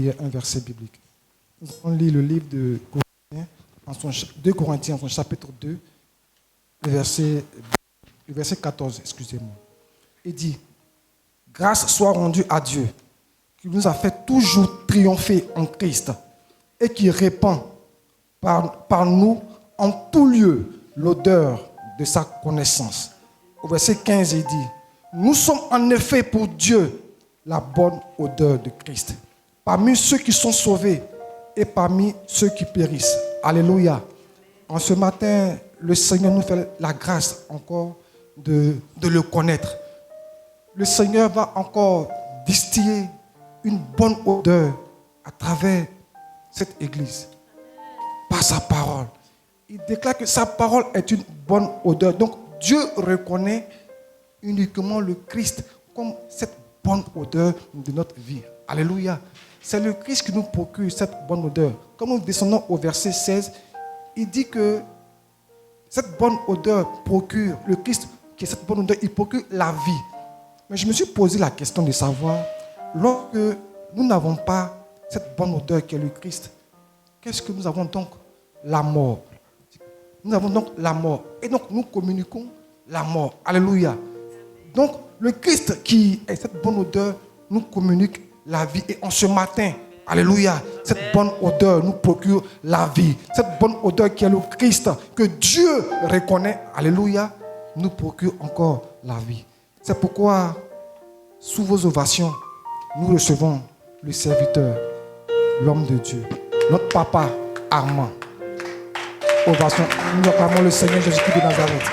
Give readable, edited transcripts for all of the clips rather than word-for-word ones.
lire un verset biblique. Nous allons lire le livre de Corinthiens, 2 Corinthiens, en son chapitre 2, le verset 14, excusez-moi. Il dit, « Grâce soit rendue à Dieu, qui nous a fait toujours triompher en Christ et qui répand par nous en tout lieu l'odeur de sa connaissance. » Au verset 15, il dit, « Nous sommes en effet pour Dieu la bonne odeur de Christ, parmi ceux qui sont sauvés et parmi ceux qui périssent. » Alléluia. En ce matin, le Seigneur nous fait la grâce encore de le connaître. Le Seigneur va encore distiller une bonne odeur à travers cette église, par sa parole. Il déclare que sa parole est une bonne odeur. Donc Dieu reconnaît uniquement le Christ comme cette bonne odeur de notre vie. Alléluia. C'est le Christ qui nous procure cette bonne odeur. Comme nous descendons au verset 16, il dit que cette bonne odeur procure, le Christ qui est cette bonne odeur, il procure la vie. Mais je me suis posé la question de savoir, lorsque nous n'avons pas cette bonne odeur qui est le Christ, qu'est-ce que nous avons donc? La mort. Nous avons donc la mort. Et donc nous communiquons la mort. Alléluia. Donc le Christ qui est cette bonne odeur nous communique la vie. Et en ce matin, alléluia, cette bonne odeur nous procure la vie. Cette bonne odeur qui est le Christ, que Dieu reconnaît, alléluia, nous procure encore la vie. C'est pourquoi, sous vos ovations, nous recevons le serviteur, l'homme de Dieu, notre papa Armand. Ovation, nous acclamons le Seigneur Jésus-Christ de Nazareth.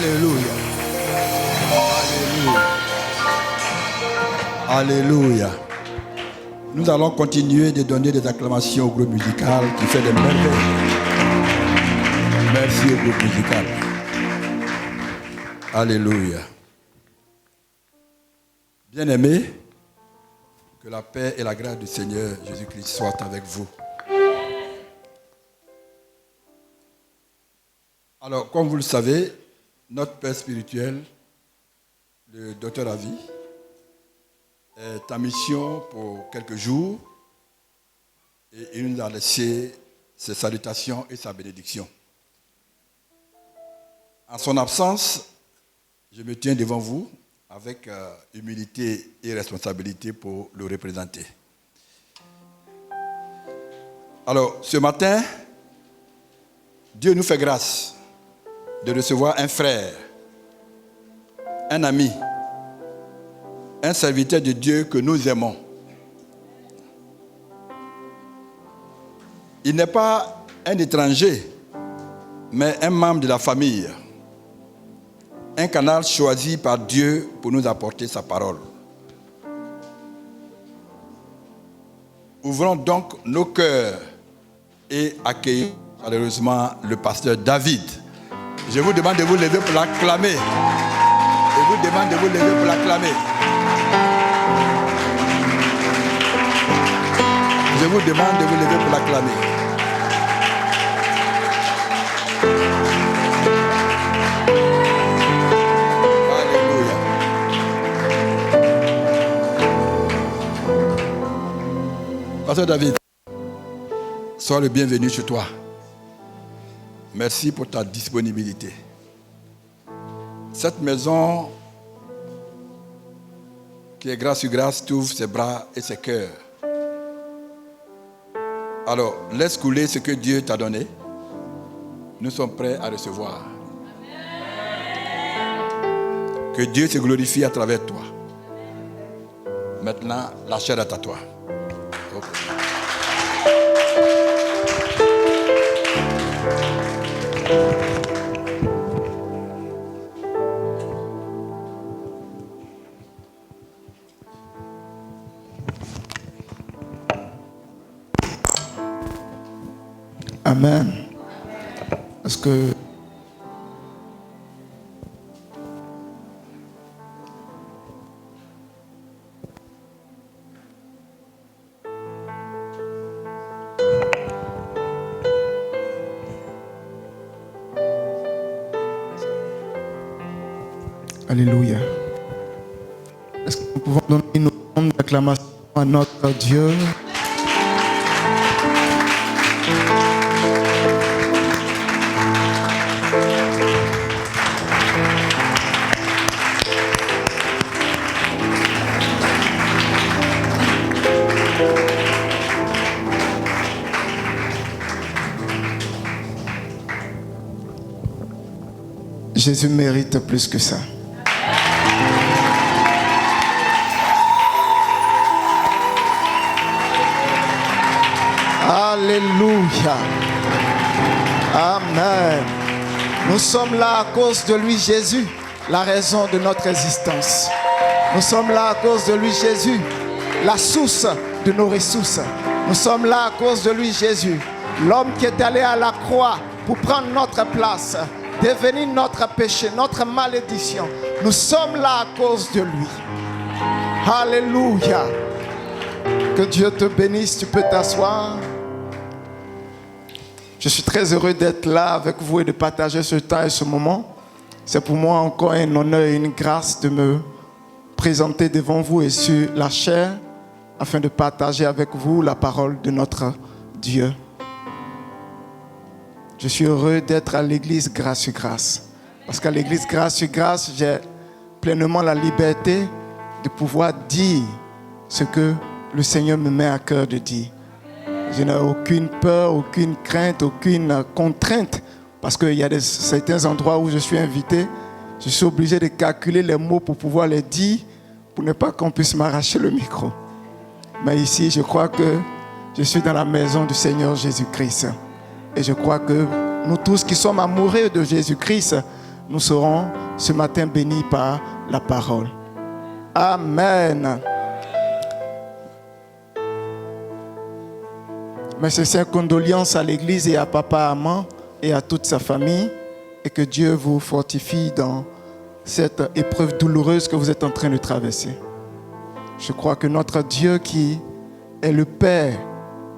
Alléluia. Alléluia. Alléluia. Nous allons continuer de donner des acclamations au groupe musical qui fait des merveilles. Merci au groupe musical. Alléluia. Bien-aimés, que la paix et la grâce du Seigneur Jésus-Christ soient avec vous. Alors, comme vous le savez, notre père spirituel, le docteur Avi, est en mission pour quelques jours et il nous a laissé ses salutations et sa bénédiction. En son absence, je me tiens devant vous avec humilité et responsabilité pour le représenter. Alors, ce matin, Dieu nous fait grâce de recevoir un frère, un ami, un serviteur de Dieu que nous aimons. Il n'est pas un étranger, mais un membre de la famille. Un canal choisi par Dieu pour nous apporter sa parole. Ouvrons donc nos cœurs et accueillons chaleureusement le pasteur David. Je vous demande de vous lever pour l'acclamer. Je vous demande de vous lever pour l'acclamer. Je vous demande de vous lever pour l'acclamer. Pasteur David, sois le bienvenu chez toi. Merci pour ta disponibilité. Cette maison qui est grâce sur grâce t'ouvre ses bras et ses cœurs. Alors, laisse couler ce que Dieu t'a donné. Nous sommes prêts à recevoir. Que Dieu se glorifie à travers toi. Maintenant, la chair est à toi. Amen. Parce que Alléluia. Est-ce que nous pouvons donner une onde d'acclamation à notre Dieu? Jésus mérite plus que ça. Alléluia. Amen. Nous sommes là à cause de lui, Jésus, la raison de notre existence. Nous sommes là à cause de lui, Jésus, la source de nos ressources. Nous sommes là à cause de lui, Jésus, l'homme qui est allé à la croix pour prendre notre place, devenir notre péché, notre malédiction. Nous sommes là à cause de lui. Alléluia. Que Dieu te bénisse, tu peux t'asseoir. Je suis très heureux d'être là avec vous et de partager ce temps et ce moment. C'est pour moi encore un honneur et une grâce de me présenter devant vous et sur la chair afin de partager avec vous la parole de notre Dieu. Je suis heureux d'être à l'église Grâce sur Grâce. Parce qu'à l'église Grâce sur Grâce, j'ai pleinement la liberté de pouvoir dire ce que le Seigneur me met à cœur de dire. Je n'ai aucune peur, aucune crainte, aucune contrainte. Parce qu'il y a certains endroits où je suis invité, je suis obligé de calculer les mots pour pouvoir les dire, pour ne pas qu'on puisse m'arracher le micro. Mais ici, je crois que je suis dans la maison du Seigneur Jésus-Christ. Et je crois que nous tous qui sommes amoureux de Jésus-Christ, nous serons ce matin bénis par la parole. Amen. Mes sincères condoléances à l'Église et à Papa Amand et à toute sa famille, et que Dieu vous fortifie dans cette épreuve douloureuse que vous êtes en train de traverser. Je crois que notre Dieu, qui est le Père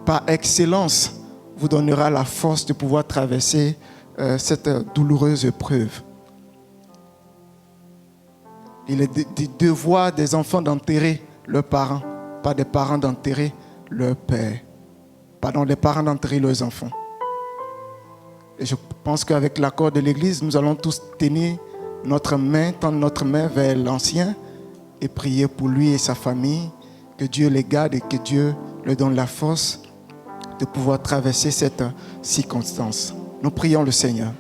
par excellence, vous donnera la force de pouvoir traverser cette douloureuse épreuve. Il est du devoir des enfants d'enterrer leurs parents, pas des parents d'enterrer leur père. Pardon, les parents d'enterrer leurs enfants. Et je pense qu'avec l'accord de l'Église, nous allons tous tenir notre main, tendre notre main vers l'ancien et prier pour lui et sa famille, que Dieu les garde et que Dieu leur donne la force de pouvoir traverser cette circonstance. Nous prions le Seigneur.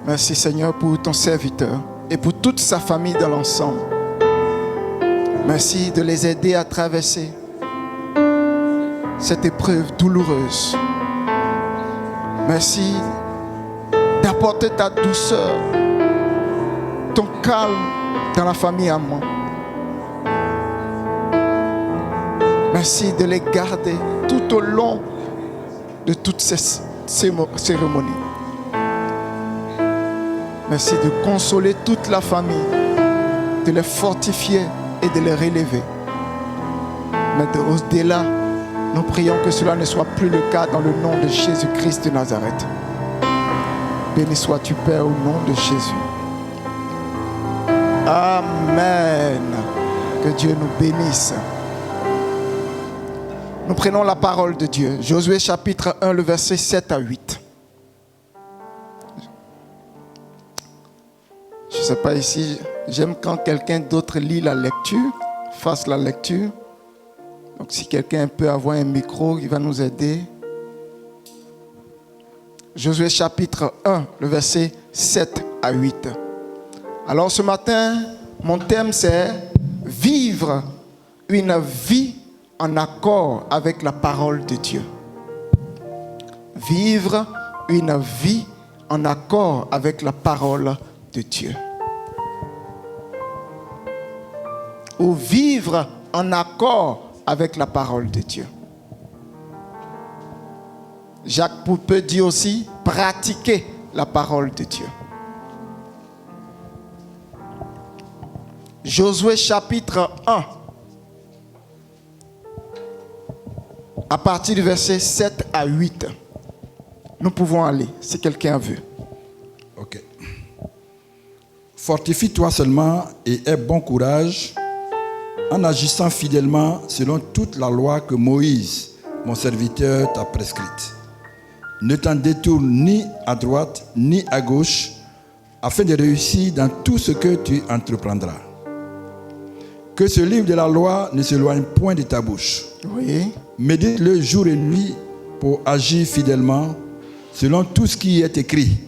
Merci Seigneur pour ton serviteur et pour toute sa famille dans l'ensemble. Merci de les aider à traverser cette épreuve douloureuse. Merci d'apporter ta douceur, ton calme dans la famille Amand. Merci de les garder tout au long de toutes ces cérémonies. Merci de consoler toute la famille, de les fortifier et de les relever. Mais au-delà, nous prions que cela ne soit plus le cas dans le nom de Jésus-Christ de Nazareth. Béni sois-tu, Père, au nom de Jésus. Amen. Que Dieu nous bénisse. Nous prenons la parole de Dieu. Josué chapitre 1, le verset 7 à 8. Je ne sais pas ici, j'aime quand quelqu'un d'autre lit la lecture, fasse la lecture. Donc si quelqu'un peut avoir un micro, il va nous aider. Josué chapitre 1, le verset 7 à 8. Alors ce matin, mon thème c'est vivre une vie en accord avec la parole de Dieu. Vivre une vie en accord avec la parole de Dieu. Ou vivre en accord avec la parole de Dieu. Jacques peut dire aussi pratiquer la parole de Dieu. Josué chapitre 1. À partir du verset 7 à 8. Nous pouvons aller, si quelqu'un veut. Ok. Fortifie-toi seulement et aie bon courage en agissant fidèlement selon toute la loi que Moïse, mon serviteur, t'a prescrite. Ne t'en détourne ni à droite ni à gauche, afin de réussir dans tout ce que tu entreprendras. Que ce livre de la loi ne s'éloigne point de ta bouche. Oui. Médite-le jour et nuit pour agir fidèlement selon tout ce qui est écrit.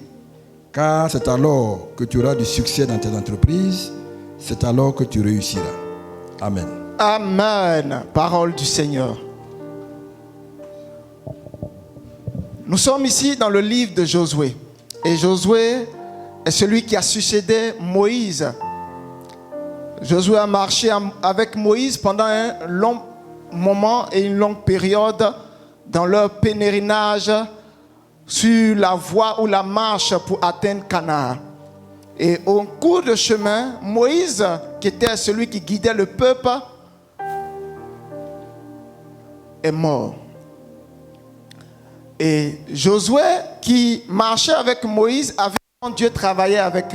Car c'est alors que tu auras du succès dans tes entreprises, c'est alors que tu réussiras. Amen. Amen. Parole du Seigneur. Nous sommes ici dans le livre de Josué. Et Josué est celui qui a succédé Moïse. Josué a marché avec Moïse pendant un long moment et une longue période dans leur pèlerinage sur la voie ou la marche pour atteindre Canaan. Et au cours de chemin, Moïse, qui était celui qui guidait le peuple, est mort. Et Josué, qui marchait avec Moïse, avait vu Dieu travailler avec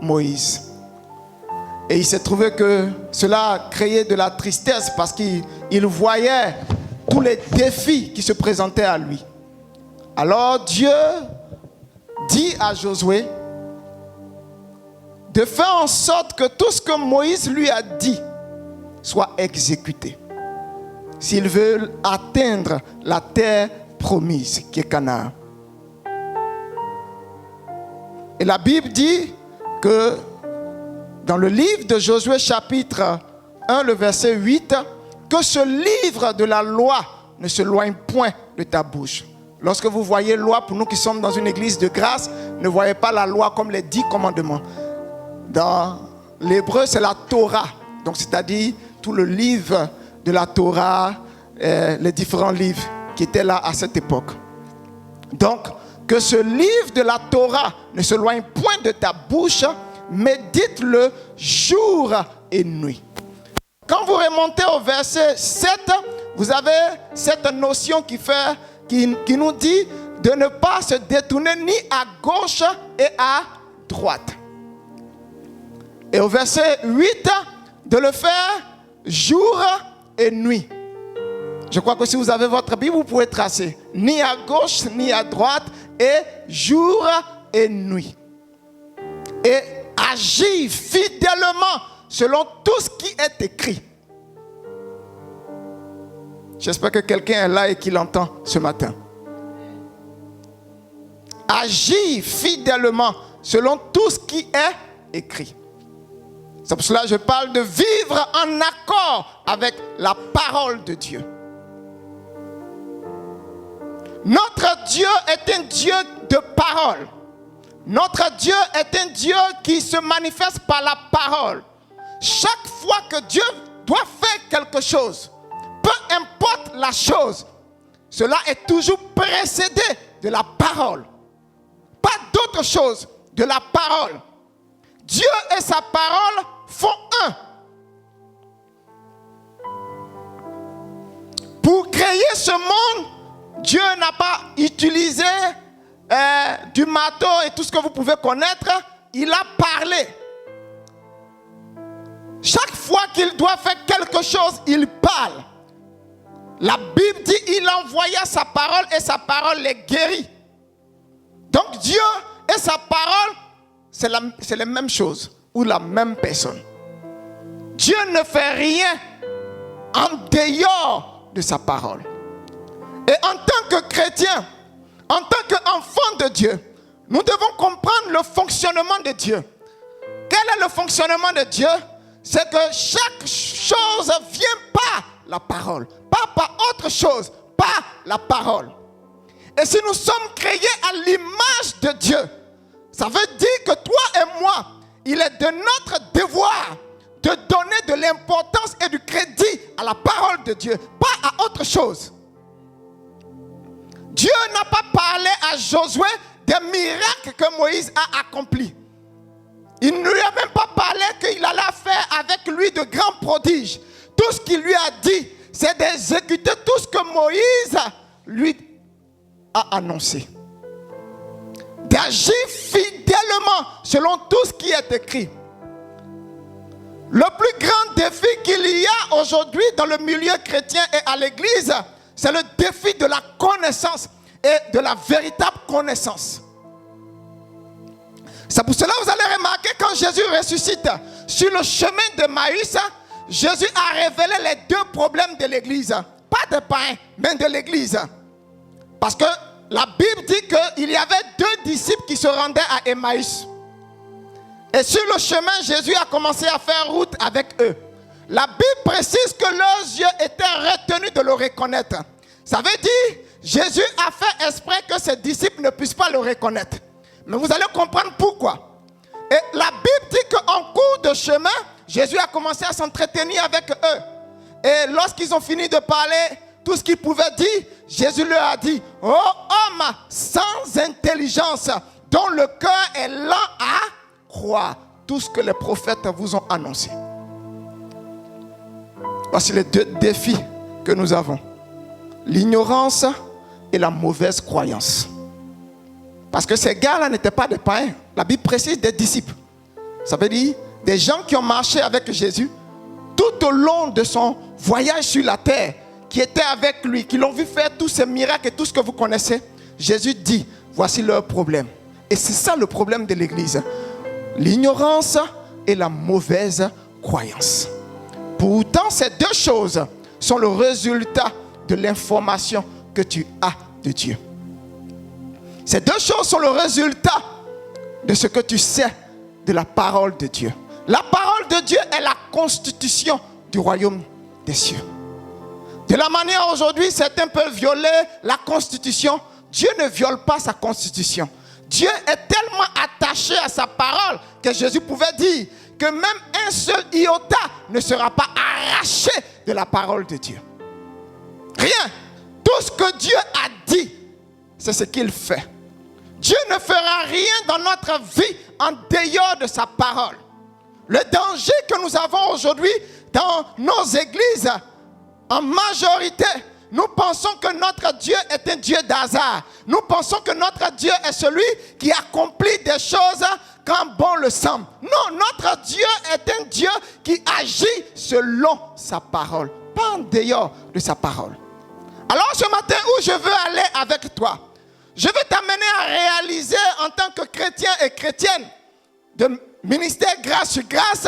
Moïse. Et il s'est trouvé que cela a créé de la tristesse parce qu'il voyait tous les défis qui se présentaient à lui. Alors Dieu dit à Josué de faire en sorte que tout ce que Moïse lui a dit soit exécuté. S'il veut atteindre la terre promise qui est Canaan. Et la Bible dit que dans le livre de Josué chapitre 1, le verset 8, que ce livre de la loi ne s'éloigne point de ta bouche. Lorsque vous voyez loi, pour nous qui sommes dans une église de grâce, ne voyez pas la loi comme les 10 commandements. Dans l'hébreu, c'est la Torah. Donc, c'est-à-dire tout le livre de la Torah, les différents livres qui étaient là à cette époque. Donc, que ce livre de la Torah ne s'éloigne point de ta bouche, médite-le jour et nuit. Quand vous remontez au verset 7, vous avez cette notion qui nous dit de ne pas se détourner ni à gauche et à droite. Et au verset 8, de le faire jour et nuit. Je crois que si vous avez votre Bible, vous pouvez tracer ni à gauche ni à droite, et jour et nuit. Et agir fidèlement selon tout ce qui est écrit. J'espère que quelqu'un est là et qu'il entend ce matin. Agir fidèlement selon tout ce qui est écrit. C'est pour cela que je parle de vivre en accord avec la parole de Dieu. Notre Dieu est un Dieu de parole. Notre Dieu est un Dieu qui se manifeste par la parole. Chaque fois que Dieu doit faire quelque chose, peu importe la chose, cela est toujours précédé de la parole. Pas d'autre chose, de la parole. Dieu et sa parole font un. Pour créer ce monde, Dieu n'a pas utilisé du marteau et tout ce que vous pouvez connaître. Il a parlé. Chaque fois qu'il doit faire quelque chose, il parle. La Bible dit qu'il envoya sa parole et sa parole les guérit. Donc Dieu et sa parole, c'est la même chose ou la même personne. Dieu ne fait rien en dehors de sa parole. Et en tant que chrétien, en tant qu'enfant de Dieu, nous devons comprendre le fonctionnement de Dieu. Quel est le fonctionnement de Dieu? C'est que chaque chose vient par la parole, pas par autre chose, par la parole. Et si nous sommes créés à l'image de Dieu, ça veut dire que toi et moi, il est de notre devoir de donner de l'importance et du crédit à la parole de Dieu, pas à autre chose. Dieu n'a pas parlé à Josué des miracles que Moïse a accomplis. Il ne lui a même pas parlé qu'il allait faire avec lui de grands prodiges. Tout ce qu'il lui a dit, c'est d'exécuter tout ce que Moïse lui a annoncé. D'agir fidèlement selon tout ce qui est écrit. Le plus grand défi qu'il y a aujourd'hui dans le milieu chrétien et à l'église, c'est le défi de la connaissance et de la véritable connaissance. C'est pour cela que vous allez remarquer quand Jésus ressuscite sur le chemin de Maïs, Jésus a révélé les deux problèmes de l'église. Pas des païens, mais de l'église. Parce que la Bible dit qu'il y avait 2 disciples qui se rendaient à Emmaüs. Et sur le chemin, Jésus a commencé à faire route avec eux. La Bible précise que leurs yeux étaient retenus de le reconnaître. Ça veut dire, Jésus a fait exprès que ses disciples ne puissent pas le reconnaître. Mais vous allez comprendre pourquoi. Et la Bible dit qu'en cours de chemin, Jésus a commencé à s'entretenir avec eux. Et lorsqu'ils ont fini de parler tout ce qu'ils pouvaient dire, Jésus leur a dit: « Oh homme sans intelligence, dont le cœur est lent à croire tout ce que les prophètes vous ont annoncé. » Voici les 2 défis que nous avons. L'ignorance et la mauvaise croyance. Parce que ces gars-là n'étaient pas des païens. La Bible précise des disciples. Ça veut dire des gens qui ont marché avec Jésus tout au long de son voyage sur la terre, qui étaient avec lui, qui l'ont vu faire tous ces miracles et tout ce que vous connaissez. Jésus dit, voici leur problème. Et c'est ça le problème de l'église. L'ignorance et la mauvaise croyance. Pourtant, ces 2 choses sont le résultat de l'information que tu as de Dieu. Ces 2 choses sont le résultat de ce que tu sais de la parole de Dieu. La parole de Dieu est la constitution du royaume des cieux. De la manière aujourd'hui, certains peuvent violer la constitution Dieu ne viole pas sa constitution. Dieu est tellement attaché à sa parole que Jésus pouvait dire que même un seul iota ne sera pas arraché de la parole de Dieu. Rien. Tout ce que Dieu a dit, c'est ce qu'il fait. Dieu ne fera rien dans notre vie en dehors de sa parole. Le danger que nous avons aujourd'hui dans nos églises, en majorité, nous pensons que notre Dieu est un Dieu d'hasard. Nous pensons que notre Dieu est celui qui accomplit des choses quand bon le semble. Non, notre Dieu est un Dieu qui agit selon sa parole, pas en dehors de sa parole. Alors ce matin où je veux aller avec toi, je veux t'amener à réaliser en tant que chrétien et chrétienne de ministère grâce sur grâce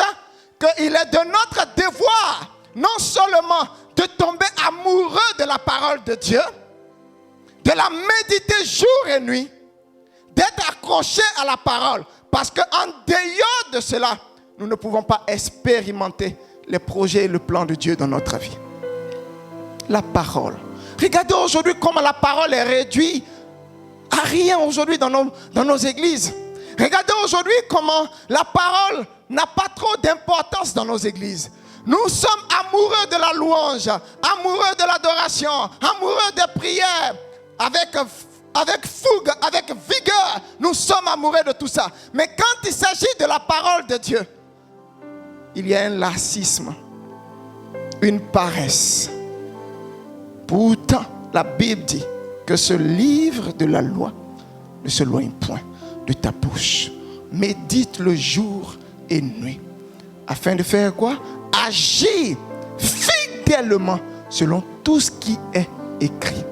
qu'il est de notre devoir non seulement de tomber amoureux de la parole de Dieu, de la méditer jour et nuit, d'être accroché à la parole. Parce qu'en dehors de cela, nous ne pouvons pas expérimenter les projets et le plan de Dieu dans notre vie. La parole. Regardez aujourd'hui comment la parole est réduite à rien aujourd'hui dans nos églises. Regardez aujourd'hui comment la parole n'a pas trop d'importance dans nos églises. Nous sommes amoureux de la louange, amoureux de l'adoration, amoureux des prières, avec fougue, avec vigueur. Nous sommes amoureux de tout ça. Mais quand il s'agit de la parole de Dieu, il y a un lassisme, une paresse. Pourtant, la Bible dit que ce livre de la loi ne s'éloigne point de ta bouche. Médite le jour et nuit. Afin de faire quoi? Agir fidèlement selon tout ce qui est écrit.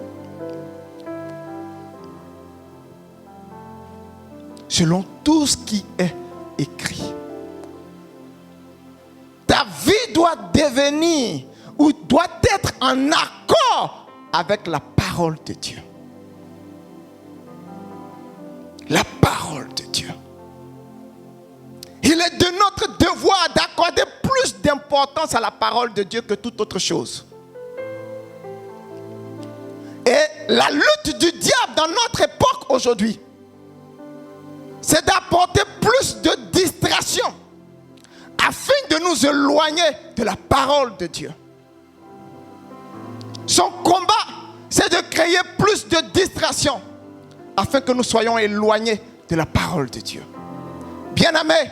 Selon tout ce qui est écrit. Ta vie doit devenir ou doit être en accord avec la parole de Dieu. La parole de Dieu. Il est de notre devoir d'accorder plus d'importance à la parole de Dieu que toute autre chose. Et la lutte du diable dans notre époque aujourd'hui, c'est d'apporter plus de distraction afin de nous éloigner de la parole de Dieu. Son combat, c'est de créer plus de distraction afin que nous soyons éloignés de la parole de Dieu. Bien-aimés,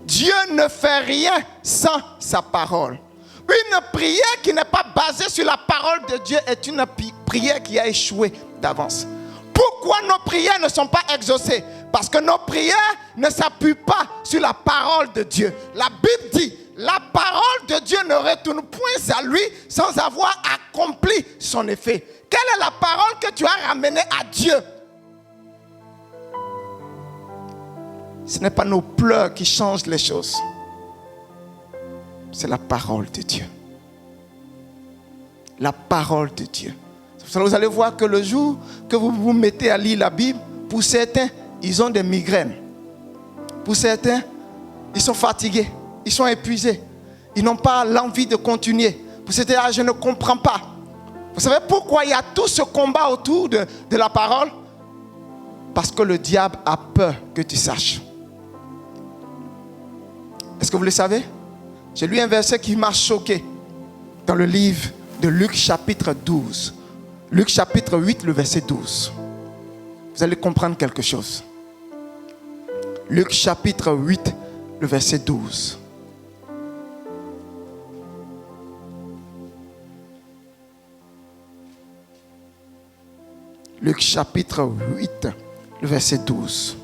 Dieu ne fait rien sans sa parole. Une prière qui n'est pas basée sur la parole de Dieu est une prière qui a échoué d'avance. Pourquoi nos prières ne sont pas exaucées? Parce que nos prières ne s'appuient pas sur la parole de Dieu. La Bible dit, la parole de Dieu ne retourne point à lui sans avoir accompli son effet. Quelle est la parole que tu as ramenée à Dieu? Ce n'est pas nos pleurs qui changent les choses. C'est la parole de Dieu. La parole de Dieu. Vous allez voir que le jour que vous vous mettez à lire la Bible, pour certains, ils ont des migraines. Pour certains, ils sont fatigués. Ils sont épuisés. Ils n'ont pas l'envie de continuer. Pour certains, je ne comprends pas. Vous savez pourquoi il y a tout ce combat autour de la parole? Parce que le diable a peur que tu saches. Est-ce que vous le savez? J'ai lu un verset qui m'a choqué dans le livre de Luc chapitre 12. Luc chapitre 8, le verset 12. Vous allez comprendre quelque chose. Luc chapitre 8, le verset 12. Luc chapitre 8, le verset 12.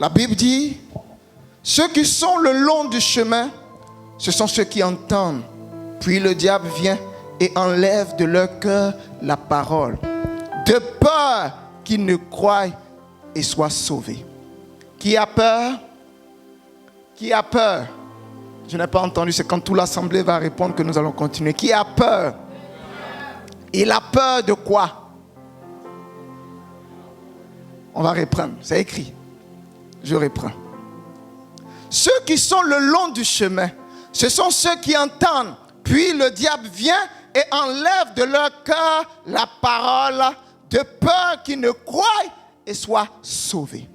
La Bible dit, ceux qui sont le long du chemin, ce sont ceux qui entendent. Puis le diable vient et enlève de leur cœur la parole, de peur qu'ils ne croient et soient sauvés. Qui a peur? Qui a peur? Je n'ai pas entendu, c'est quand toute l'assemblée va répondre que nous allons continuer. Qui a peur? Il a peur de quoi? On va reprendre, c'est écrit. Je reprends. Ceux qui sont le long du chemin, ce sont ceux qui entendent. Puis le diable vient et enlève de leur cœur la parole de peur qu'ils ne croient et soient sauvés.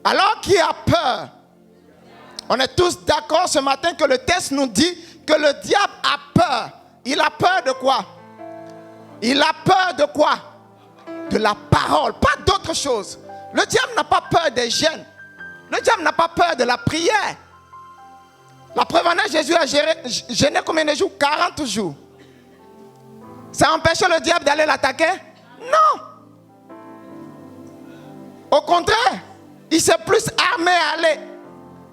Alors qui a peur? On est tous d'accord ce matin que le texte nous dit que le diable a peur. Il a peur de quoi? Il a peur de quoi? De la parole, pas d'autre chose. Le diable n'a pas peur des jeûnes. Le diable n'a pas peur de la prière. La preuve en est, Jésus a jeûné combien de jours? 40 jours. Ça a empêché le diable d'aller l'attaquer? Non. Au contraire, il s'est plus armé à aller.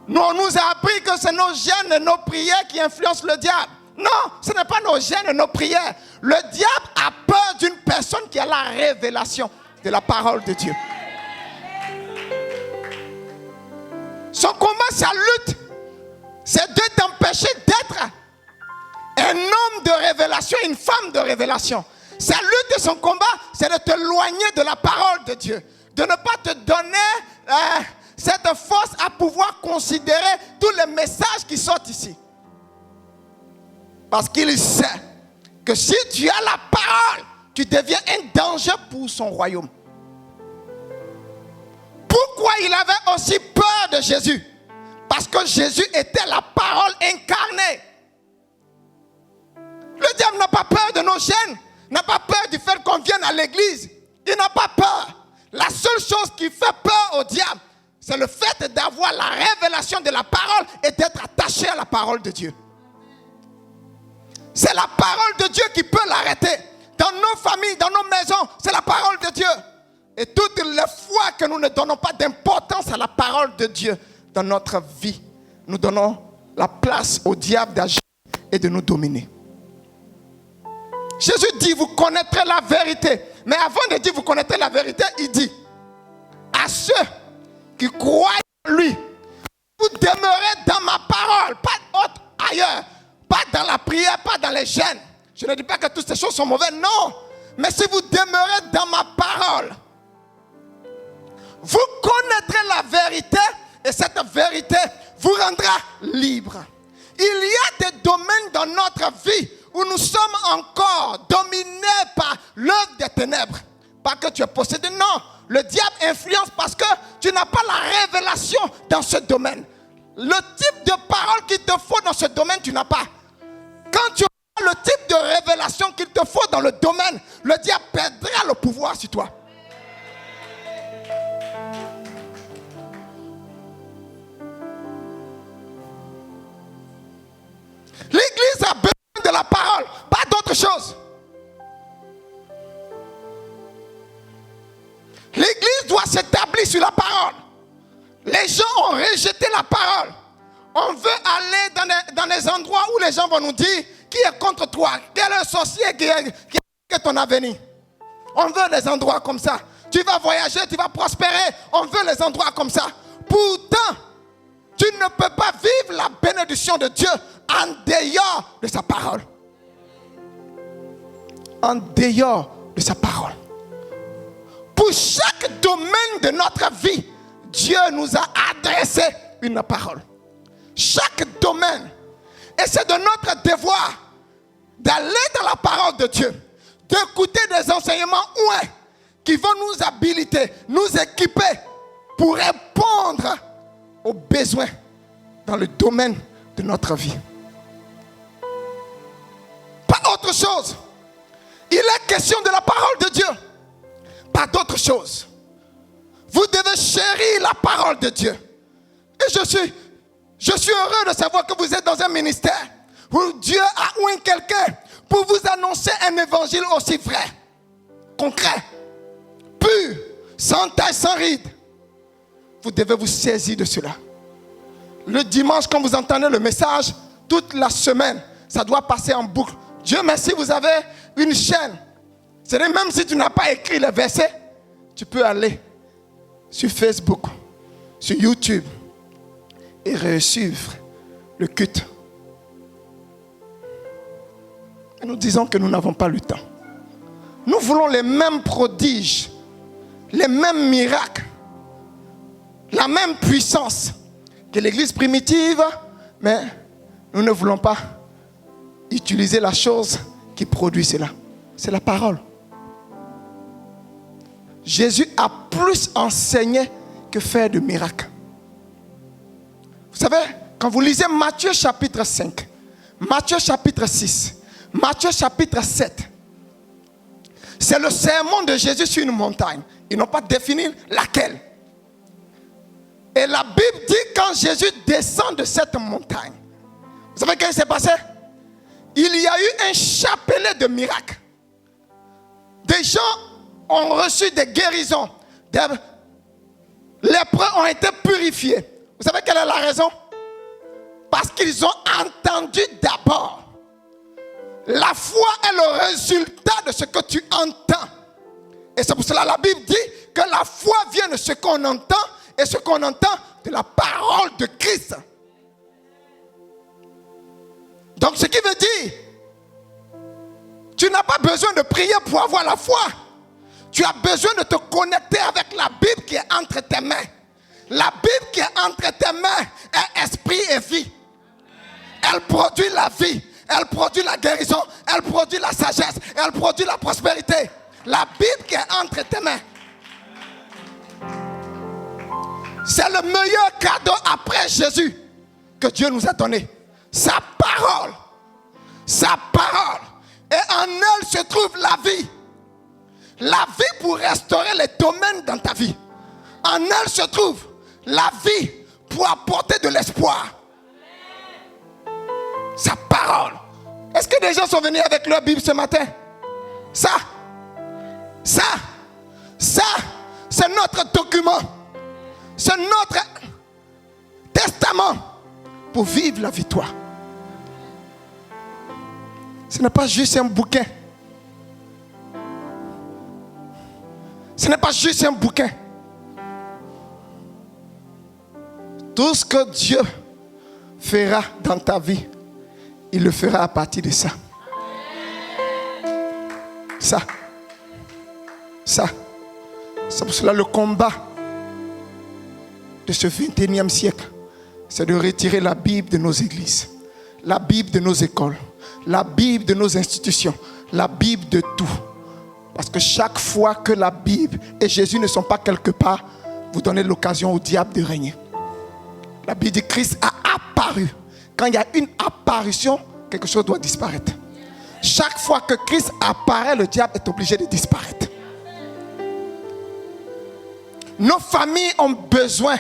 Nous, on nous a appris que c'est nos jeûnes et nos prières qui influencent le diable. Non, ce n'est pas nos jeûnes et nos prières. Le diable a peur d'une personne qui a la révélation de la parole de Dieu. Son combat, sa lutte, c'est de t'empêcher d'être un homme de révélation, une femme de révélation. Sa lutte et son combat, c'est de t'éloigner de la parole de Dieu. De ne pas te donner cette force à pouvoir considérer tous les messages qui sortent ici. Parce qu'il sait que si tu as la parole, tu deviens un danger pour son royaume. Pourquoi il avait aussi peur de Jésus? Parce que Jésus était la parole incarnée. Le diable n'a pas peur de nos chaînes, n'a pas peur du fait qu'on vienne à l'église. Il n'a pas peur. La seule chose qui fait peur au diable, c'est le fait d'avoir la révélation de la parole et d'être attaché à la parole de Dieu. C'est la parole de Dieu qui peut l'arrêter. Dans nos familles, dans nos maisons, c'est la parole de Dieu. Et toutes les fois que nous ne donnons pas d'importance à la parole de Dieu dans notre vie, nous donnons la place au diable d'agir et de nous dominer. Jésus dit, vous connaîtrez la vérité. Mais avant de dire, vous connaîtrez la vérité, il dit, à ceux qui croient en lui, vous demeurez dans ma parole, pas autre ailleurs, pas dans la prière, pas dans les jeûnes. Je ne dis pas que toutes ces choses sont mauvaises, non. Mais si vous demeurez dans ma parole, vous connaîtrez la vérité et cette vérité vous rendra libre. Il y a des domaines dans notre vie où nous sommes encore dominés par l'œuvre des ténèbres. Pas que tu es possédé, non. Le diable influence parce que tu n'as pas la révélation dans ce domaine. Le type de parole qu'il te faut dans ce domaine, tu n'as pas. Quand tu as le type de révélation qu'il te faut dans le domaine, le diable perdra le pouvoir sur toi. L'église a besoin de la parole, pas d'autre chose. L'église doit s'établir sur la parole. Les gens ont rejeté la parole. On veut aller dans des endroits où les gens vont nous dire qui est contre toi, quel est le sorcier qui est ton avenir. On veut des endroits comme ça. Tu vas voyager, tu vas prospérer. On veut les endroits comme ça. Pourtant, tu ne peux pas vivre la bénédiction de Dieu en dehors de sa parole. En dehors de sa parole. Pour chaque domaine de notre vie, Dieu nous a adressé une parole. Chaque domaine. Et c'est de notre devoir d'aller dans la parole de Dieu, d'écouter des enseignements qui vont nous habiliter, nous équiper pour répondre aux besoins dans le domaine de notre vie. Pas autre chose. Il est question de la parole de Dieu. Pas d'autre chose. Vous devez chérir la parole de Dieu. Et je suis heureux de savoir que vous êtes dans un ministère où Dieu a oint quelqu'un pour vous annoncer un évangile aussi vrai, concret, pur, sans taille, sans ride. Vous devez vous saisir de cela. Le dimanche, quand vous entendez le message, toute la semaine, ça doit passer en boucle. Dieu merci, vous avez une chaîne. C'est-à-dire, même si tu n'as pas écrit les versets, tu peux aller sur Facebook, sur YouTube et suivre le culte. Et nous disons que nous n'avons pas le temps. Nous voulons les mêmes prodiges, les mêmes miracles. la même puissance que l'église primitive, mais nous ne voulons pas utiliser la chose qui produit cela. C'est la parole. Jésus a plus enseigné que faire de miracles. Vous savez, quand vous lisez Matthieu chapitre 5, Matthieu chapitre 6, Matthieu chapitre 7, c'est le sermon de Jésus sur une montagne. Ils n'ont pas défini laquelle. Et la Bible dit quand Jésus descend de cette montagne, vous savez qu'est-ce qui s'est passé? Il y a eu un chapelet de miracles. Des gens ont reçu des guérisons. Des lépreux ont été purifiés. Vous savez quelle est la raison? Parce qu'ils ont entendu d'abord. La foi est le résultat de ce que tu entends. Et c'est pour cela que la Bible dit que la foi vient de ce qu'on entend et ce qu'on entend de la parole de Christ. Donc ce qui veut dire, tu n'as pas besoin de prier pour avoir la foi. Tu as besoin de te connecter avec la Bible qui est entre tes mains. La Bible qui est entre tes mains est esprit et vie. Elle produit la vie, elle produit la guérison, elle produit la sagesse, elle produit la prospérité. La Bible qui est entre tes mains. C'est le meilleur cadeau après Jésus que Dieu nous a donné. Sa parole. Sa parole. Et en elle se trouve la vie. La vie pour restaurer les domaines dans ta vie. En elle se trouve la vie pour apporter de l'espoir. Sa parole. Est-ce que des gens sont venus avec leur Bible ce matin? Ça, c'est notre document. C'est notre testament pour vivre la victoire. Ce n'est pas juste un bouquin. Ce n'est pas juste un bouquin. Tout ce que Dieu fera dans ta vie, il le fera à partir de ça. Ça. C'est pour cela le combat de ce 21e siècle, c'est de retirer la Bible de nos églises, la Bible de nos écoles, la Bible de nos institutions, la Bible de tout. Parce que chaque fois que la Bible et Jésus ne sont pas quelque part, vous donnez l'occasion au diable de régner. La Bible dit que Christ a apparu. Quand il y a une apparition, quelque chose doit disparaître. Chaque fois que Christ apparaît, le diable est obligé de disparaître. Nos familles ont besoin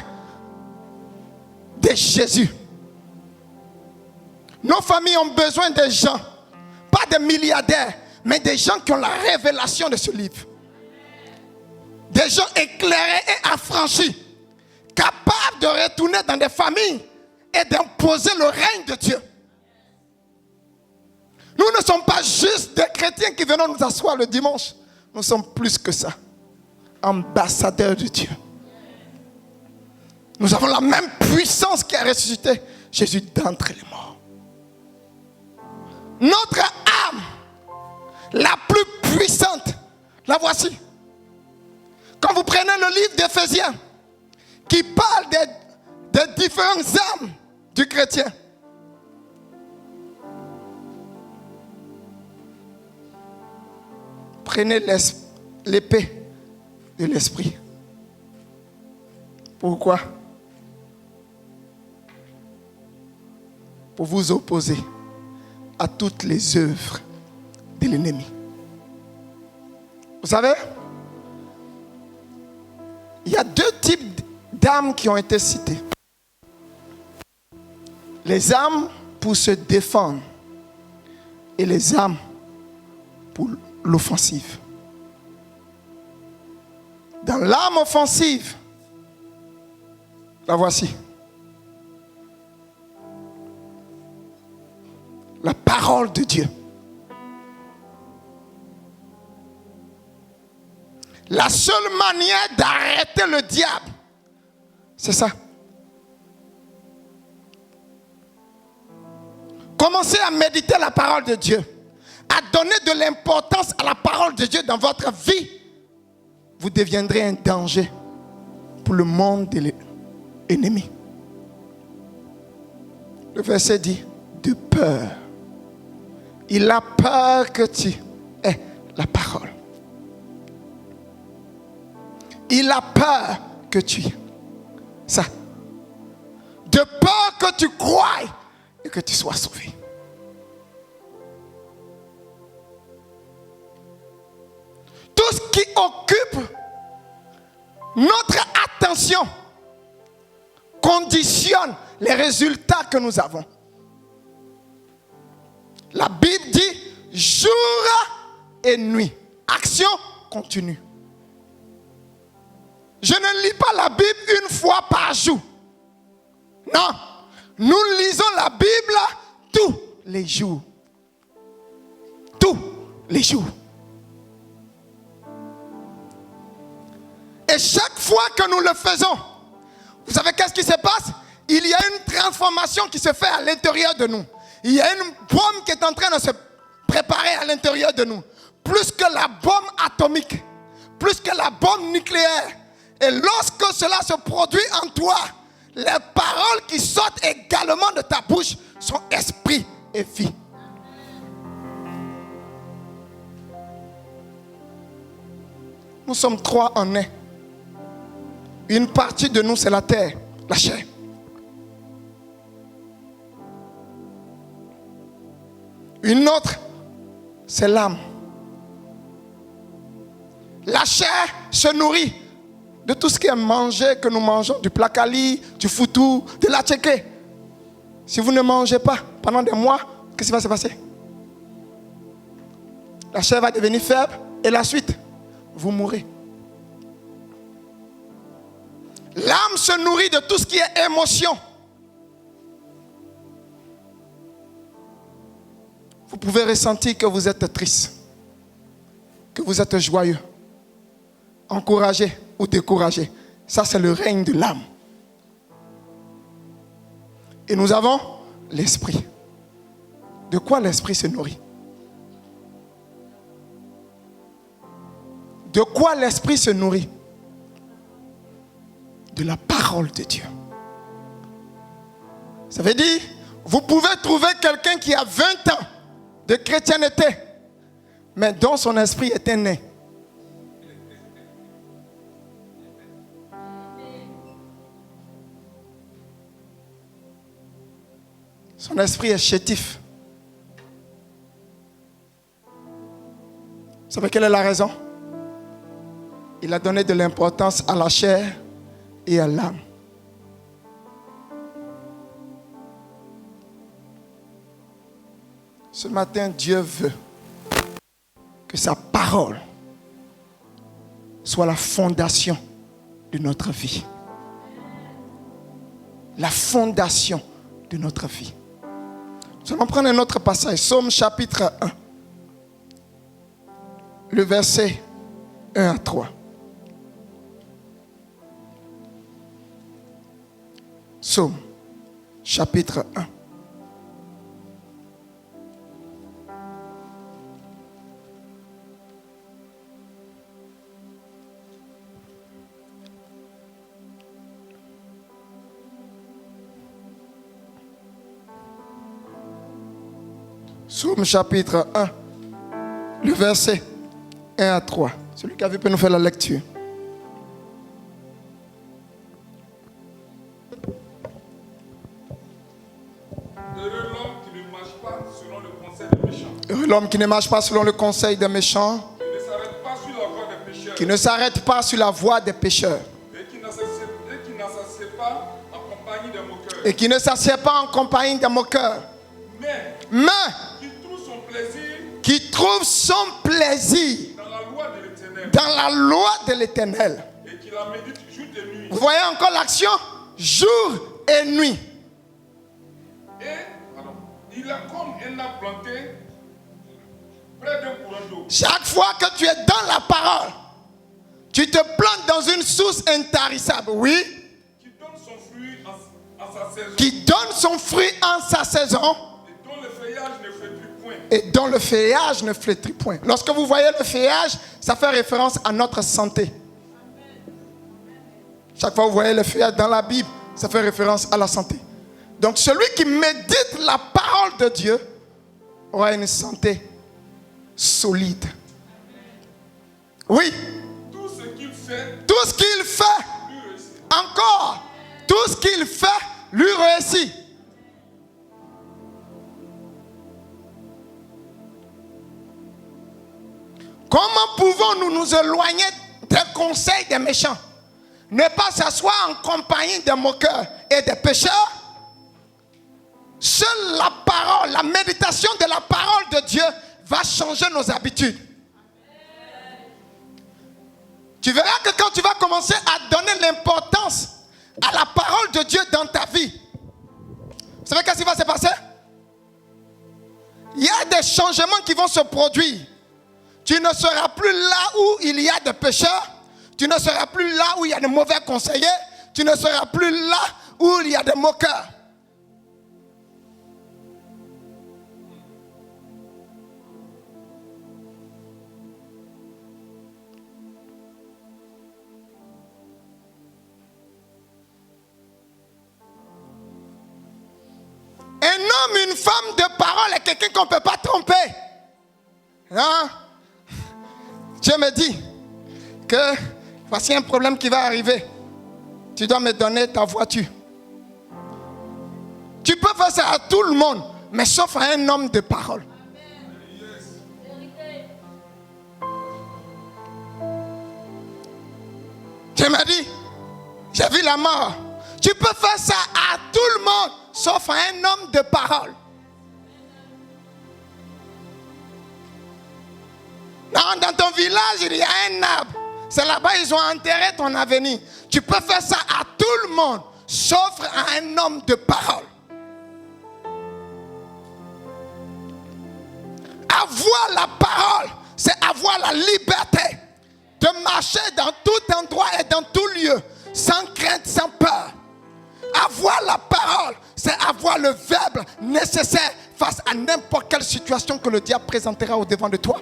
de Jésus. Nos familles ont besoin de gens, pas de milliardaires, mais des gens qui ont la révélation de ce livre. Des gens éclairés et affranchis, capables de retourner dans des familles et d'imposer le règne de Dieu. Nous ne sommes pas juste des chrétiens qui venons nous asseoir le dimanche. Nous sommes plus que ça. Ambassadeurs de Dieu. Nous avons la même puissance qui a ressuscité Jésus d'entre les morts. Notre âme, la plus puissante, la voici. Quand vous prenez le livre d'Éphésiens, qui parle des différentes âmes du chrétien, prenez l'épée de l'esprit. Pourquoi? Pour vous opposer à toutes les œuvres de l'ennemi. Vous savez, il y a deux types d'âmes qui ont été citées. Les âmes pour se défendre et les âmes pour l'offensive. Dans l'âme offensive, la voici. La parole de Dieu. La seule manière d'arrêter le diable, c'est ça. Commencez à méditer la parole de Dieu, à donner de l'importance à la parole de Dieu dans votre vie. Vous deviendrez un danger pour le monde ennemi. Le verset dit, de peur. Il a peur que tu aies la parole. Il a peur que tu aies ça. De peur que tu croies et que tu sois sauvé. Tout ce qui occupe notre attention conditionne les résultats que nous avons. La Bible dit jour et nuit. Action continue. Je ne lis pas la Bible une fois par jour. Non. Nous lisons la Bible tous les jours. Tous les jours. Et chaque fois que nous le faisons, vous savez qu'est-ce qui se passe? Il y a une transformation qui se fait à l'intérieur de nous. Il y a une bombe qui est en train de se préparer à l'intérieur de nous. Plus que la bombe atomique, plus que la bombe nucléaire. Et lorsque cela se produit en toi, les paroles qui sortent également de ta bouche sont esprit et vie. Nous sommes trois en un. Une partie de nous, c'est la terre, la chair. Une autre, c'est l'âme. La chair se nourrit de tout ce qui est mangé, que nous mangeons, du placali, du foutou, de la tchéké. Si vous ne mangez pas pendant des mois, qu'est-ce qui va se passer? La chair va devenir faible et la suite, vous mourrez. L'âme se nourrit de tout ce qui est émotion. Vous pouvez ressentir que vous êtes triste, que vous êtes joyeux, encouragé ou découragé. Ça, c'est le règne de l'âme. Et nous avons l'esprit. De quoi l'esprit se nourrit? De quoi l'esprit se nourrit? De la parole de Dieu. Ça veut dire, vous pouvez trouver quelqu'un qui a 20 ans de chrétienté, mais dont son esprit était né. Son esprit est chétif. Vous savez quelle est la raison? Il a donné de l'importance à la chair et à l'âme. Ce matin, Dieu veut que sa parole soit la fondation de notre vie. La fondation de notre vie. Nous allons prendre un autre passage, Psaume chapitre 1, le verset 1 à 3. Psaume chapitre 1. Psaume chapitre 1, le verset 1 à 3. Celui qui a vu peut nous faire la lecture. Heureux l'homme qui ne marche pas selon le conseil des méchants. Heureux l'homme qui ne marche pas selon le conseil des méchants, Qui ne s'arrête pas sur la voie des pécheurs. qui ne s'arrête pas sur la voie des pécheurs, Et qui n'assied pas en compagnie des moqueurs. et qui ne s'assied pas en compagnie des moqueurs, Mais mais qui trouve son plaisir qui trouve son plaisir dans la loi de l'Éternel. dans la loi de l'Éternel. Et qui la médite jour et nuit. Vous voyez encore l'action? Jour et nuit. Et il est comme un arbre planté près d'un courant d'eau. Chaque fois que tu es dans la parole, tu te plantes dans une source intarissable, oui, Qui donne son fruit en sa saison. qui donne son fruit en sa saison Et dont le feuillage ne flétrit point. et dont le feuillage ne flétrit point. Lorsque vous voyez le feuillage, ça fait référence à notre santé. Chaque fois que vous voyez le feuillage dans la Bible, Ça fait référence à la santé. Donc celui qui médite la parole de Dieu aura une santé solide. Oui. Tout ce qu'il fait, Tout ce qu'il fait, lui réussit. encore, tout ce qu'il fait, lui réussit. Comment pouvons-nous nous éloigner des conseils des méchants? Ne pas s'asseoir en compagnie des moqueurs et des pécheurs? Seule la parole, la méditation de la parole de Dieu va changer nos habitudes. Tu verras que quand tu vas commencer à donner l'importance à la parole de Dieu dans ta vie, vous savez qu'est-ce qui va se passer? Il y a des changements qui vont se produire. Tu ne seras plus là où il y a des pécheurs. Tu ne seras plus là où il y a de mauvais conseillers. Tu ne seras plus là où il y a des moqueurs. Un homme, une femme de parole est quelqu'un qu'on ne peut pas tromper. Hein? Dieu me dit que voici un problème qui va arriver. Tu dois me donner ta voiture. Tu peux faire ça à tout le monde, mais sauf à un homme de parole. Dieu m'a dit, j'ai vu la mort. Tu peux faire ça à tout le monde, sauf à un homme de parole. Dans ton village, il y a un arbre. C'est là-bas ils ont enterré ton avenir. Tu peux faire ça à tout le monde, sauf à un homme de parole. Avoir la parole, c'est avoir la liberté de marcher dans tout endroit et dans tout lieu, sans crainte, sans peur. Avoir la parole, c'est avoir le verbe nécessaire face à n'importe quelle situation que le diable présentera au devant de toi.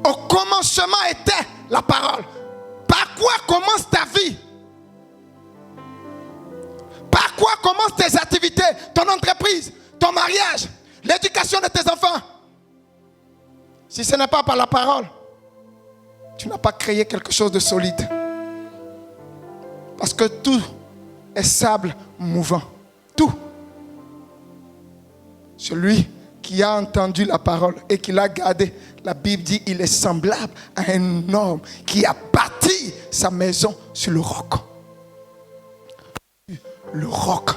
Au commencement était la parole. Par quoi commence ta vie? Par quoi commencent tes activités, ton entreprise, ton mariage, l'éducation de tes enfants? Si ce n'est pas par la parole, tu n'as pas créé quelque chose de solide. Parce que tout est sable mouvant. Tout. Celui qui a entendu la parole et qui l'a gardée, la Bible dit il est semblable à un homme qui a bâti sa maison sur le roc. Le roc,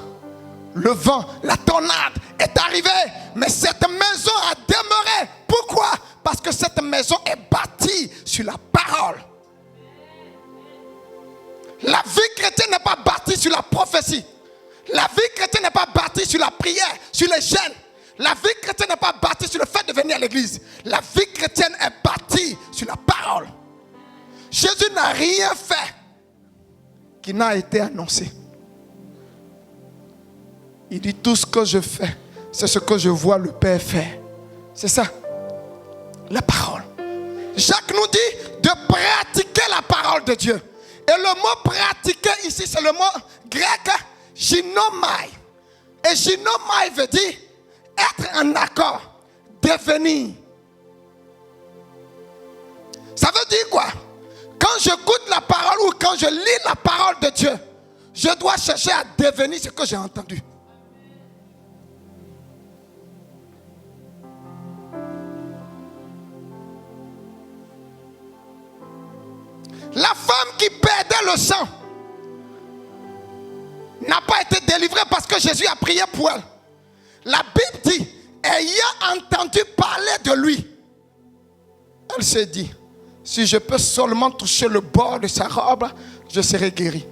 le vent, la tornade est arrivée, mais cette maison a demeuré. Pourquoi? Parce que cette maison est bâtie sur la parole. La vie chrétienne n'est pas bâtie sur la prophétie. La vie chrétienne n'est pas bâtie sur la prière, sur les jeûnes. La vie chrétienne n'est pas bâtie sur le fait de venir à l'église. La vie chrétienne est bâtie sur la parole. Jésus n'a rien fait qui n'a été annoncé. Il dit tout ce que je fais, c'est ce que je vois le Père faire. C'est ça, la parole. Jacques nous dit de pratiquer la parole de Dieu. Et le mot pratiquer ici, c'est le mot grec ginomai. Et ginomai veut dire être en accord, devenir. Ça veut dire quoi? Quand j'écoute la parole ou quand je lis la parole de Dieu, je dois chercher à devenir ce que j'ai entendu. La femme qui perdait le sang n'a pas été délivrée parce que Jésus a prié pour elle. La Bible dit, ayant entendu parler de lui, elle s'est dit, si je peux seulement toucher le bord de sa robe, je serai guéri.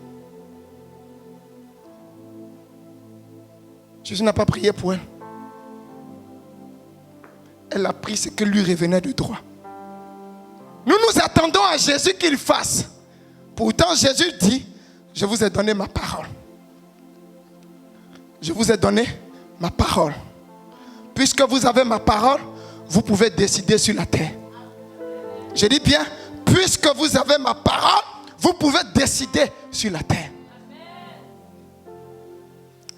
Jésus n'a pas prié pour elle. Elle a pris ce que lui revenait de droit. Nous nous attendons à Jésus qu'il fasse. Pourtant, Jésus dit, je vous ai donné ma parole. Je vous ai donné ma parole. Puisque vous avez ma parole, vous pouvez décider sur la terre. Je dis bien, puisque vous avez ma parole, vous pouvez décider sur la terre.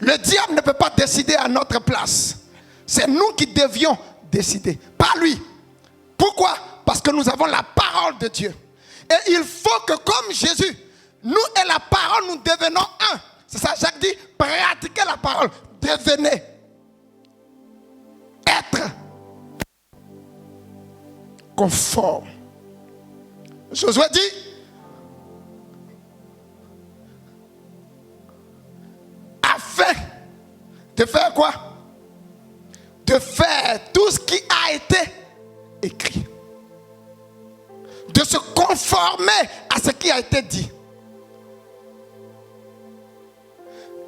Le diable ne peut pas décider à notre place. C'est nous qui devions décider, pas lui. Pourquoi? Parce que nous avons la parole de Dieu. Et il faut que comme Jésus, nous et la parole, nous devenons un. C'est ça, Jacques dit, pratiquez la parole. Devenez. Être. Conforme. Josué dit, afin de faire quoi? De faire tout ce qui a été écrit. De se conformer à ce qui a été dit.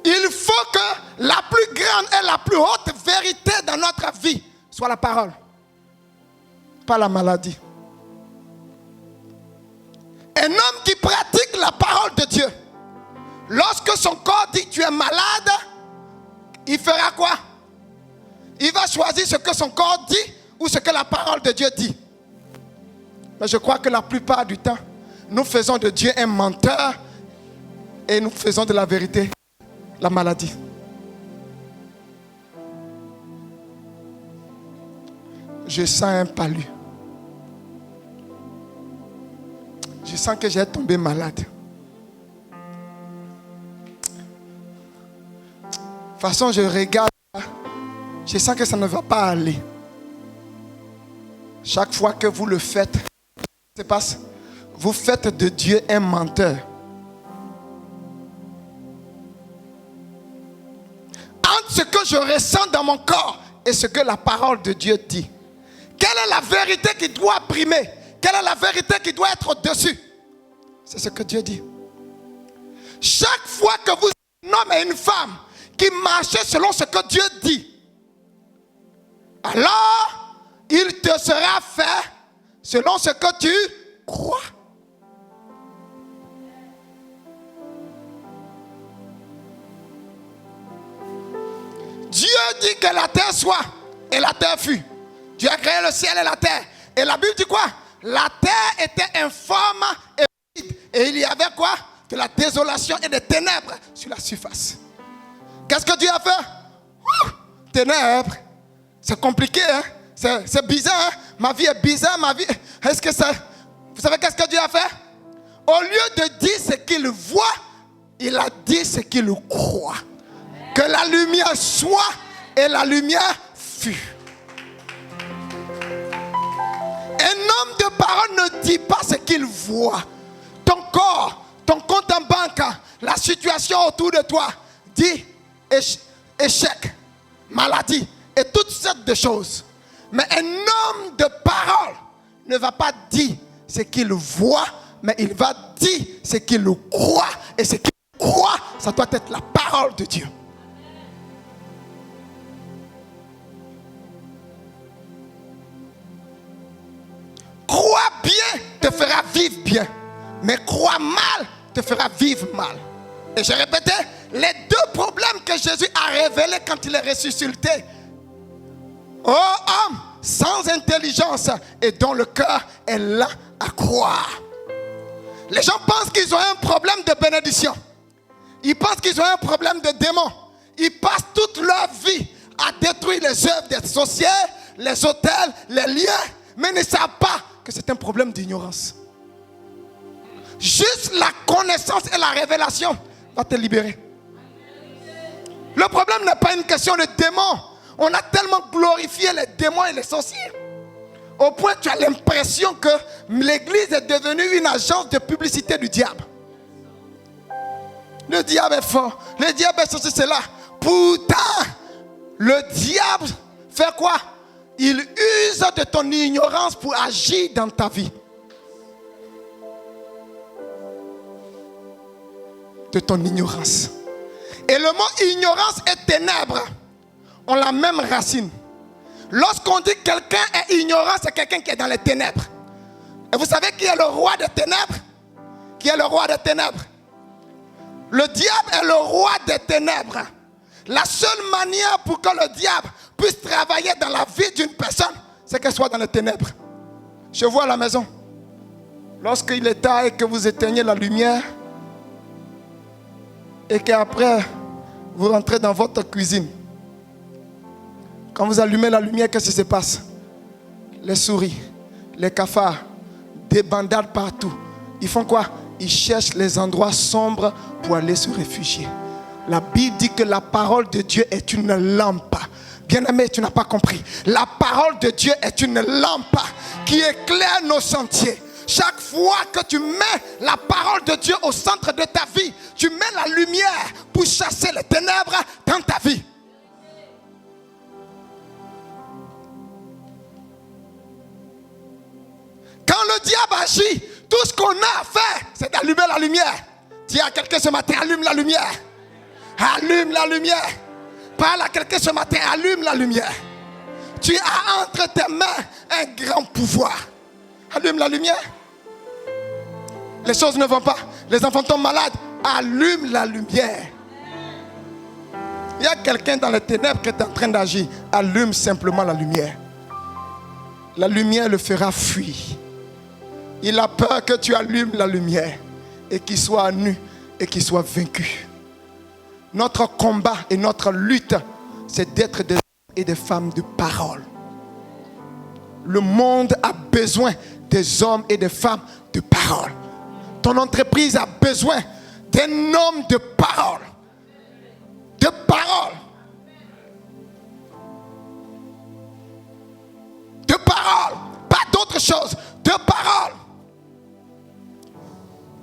Il faut que la plus grande et la plus haute vérité dans notre vie soit la parole, pas la maladie. Un homme qui pratique la parole de Dieu, lorsque son corps dit tu es malade, il fera quoi? Il va choisir ce que son corps dit ou ce que la parole de Dieu dit. Mais je crois que la plupart du temps, nous faisons de Dieu un menteur et nous faisons de la vérité la maladie. Je sens un palu. Je sens que j'ai tombé malade. De toute façon, je regarde. Je sens que ça ne va pas aller. Chaque fois que vous le faites, qu'est-ce qui se passe? Vous faites de Dieu un menteur. Entre ce que je ressens dans mon corps et ce que la parole de Dieu dit, quelle est la vérité qui doit primer? Quelle est la vérité qui doit être au-dessus? C'est ce que Dieu dit. Chaque fois que vous êtes un homme et une femme qui marchez selon ce que Dieu dit, alors il te sera fait selon ce que tu crois. Dieu dit que la terre soit et la terre fut. Dieu a créé le ciel et la terre. Et la Bible dit quoi? La terre était informe et vide. Et il y avait quoi? De la désolation et des ténèbres sur la surface. Qu'est-ce que Dieu a fait? Ténèbres. C'est compliqué, hein? C'est bizarre, hein? Ma vie est bizarre, ma vie. Est-ce que ça... Vous savez qu'est-ce que Dieu a fait? Au lieu de dire ce qu'il voit, il a dit ce qu'il croit. Que la lumière soit et la lumière fut. Un homme de parole ne dit pas ce qu'il voit. Ton corps, ton compte en banque, la situation autour de toi dit échec, maladie et toutes sortes de choses. Mais un homme de parole ne va pas dire ce qu'il voit, mais il va dire ce qu'il croit. Et ce qu'il croit, ça doit être la parole de Dieu. Crois bien te fera vivre bien, mais crois mal te fera vivre mal. Et je répétais, les deux problèmes que Jésus a révélés quand il est ressuscité. Oh homme sans intelligence et dont le cœur est lent à croire. Les gens pensent qu'ils ont un problème de bénédiction. Ils pensent qu'ils ont un problème de démon. Ils passent toute leur vie à détruire les œuvres des sorciers, les hôtels, les liens, mais ils ne savent pas que c'est un problème d'ignorance. Juste la connaissance et la révélation va te libérer. Le problème n'est pas une question de démons. On a tellement glorifié les démons et les sorciers au point que tu as l'impression que l'église est devenue une agence de publicité du diable. Le diable est fort, le diable est ceci, cela. Pourtant, le diable fait quoi? Il use de ton ignorance pour agir dans ta vie. De ton ignorance. Et le mot ignorance et ténèbres ont la même racine. Lorsqu'on dit que quelqu'un est ignorant, c'est quelqu'un qui est dans les ténèbres. Et vous savez qui est le roi des ténèbres? Qui est le roi des ténèbres? Le diable est le roi des ténèbres. La seule manière pour que le diable puisse travailler dans la vie d'une personne, c'est qu'elle soit dans les ténèbres. Je vois à la maison. Lorsqu'il est tard et que vous éteignez la lumière, et qu'après, vous rentrez dans votre cuisine. Quand vous allumez la lumière, qu'est-ce qui se passe? Les souris, les cafards, des bandades partout. Ils font quoi? Ils cherchent les endroits sombres pour aller se réfugier. La Bible dit que la parole de Dieu est une lampe. Bien-aimé, tu n'as pas compris. La parole de Dieu est une lampe qui éclaire nos sentiers. Chaque fois que tu mets la parole de Dieu au centre de ta vie, tu mets la lumière pour chasser les ténèbres dans ta vie. Quand le diable agit, tout ce qu'on a à faire, c'est d'allumer la lumière. Dis à quelqu'un ce matin, allume la lumière. Allume la lumière. Parle à quelqu'un ce matin, allume la lumière. Tu as entre tes mains un grand pouvoir. Allume la lumière. Les choses ne vont pas. Les enfants tombent malades. Allume la lumière. Il y a quelqu'un dans les ténèbres qui est en train d'agir. Allume simplement la lumière. La lumière le fera fuir. Il a peur que tu allumes la lumière et qu'il soit nu et qu'il soit vaincu. Notre combat et notre lutte, c'est d'être des hommes et des femmes de parole. Le monde a besoin des hommes et des femmes de parole. Ton entreprise a besoin d'un homme de parole. De parole. De parole. Pas d'autre chose. De parole.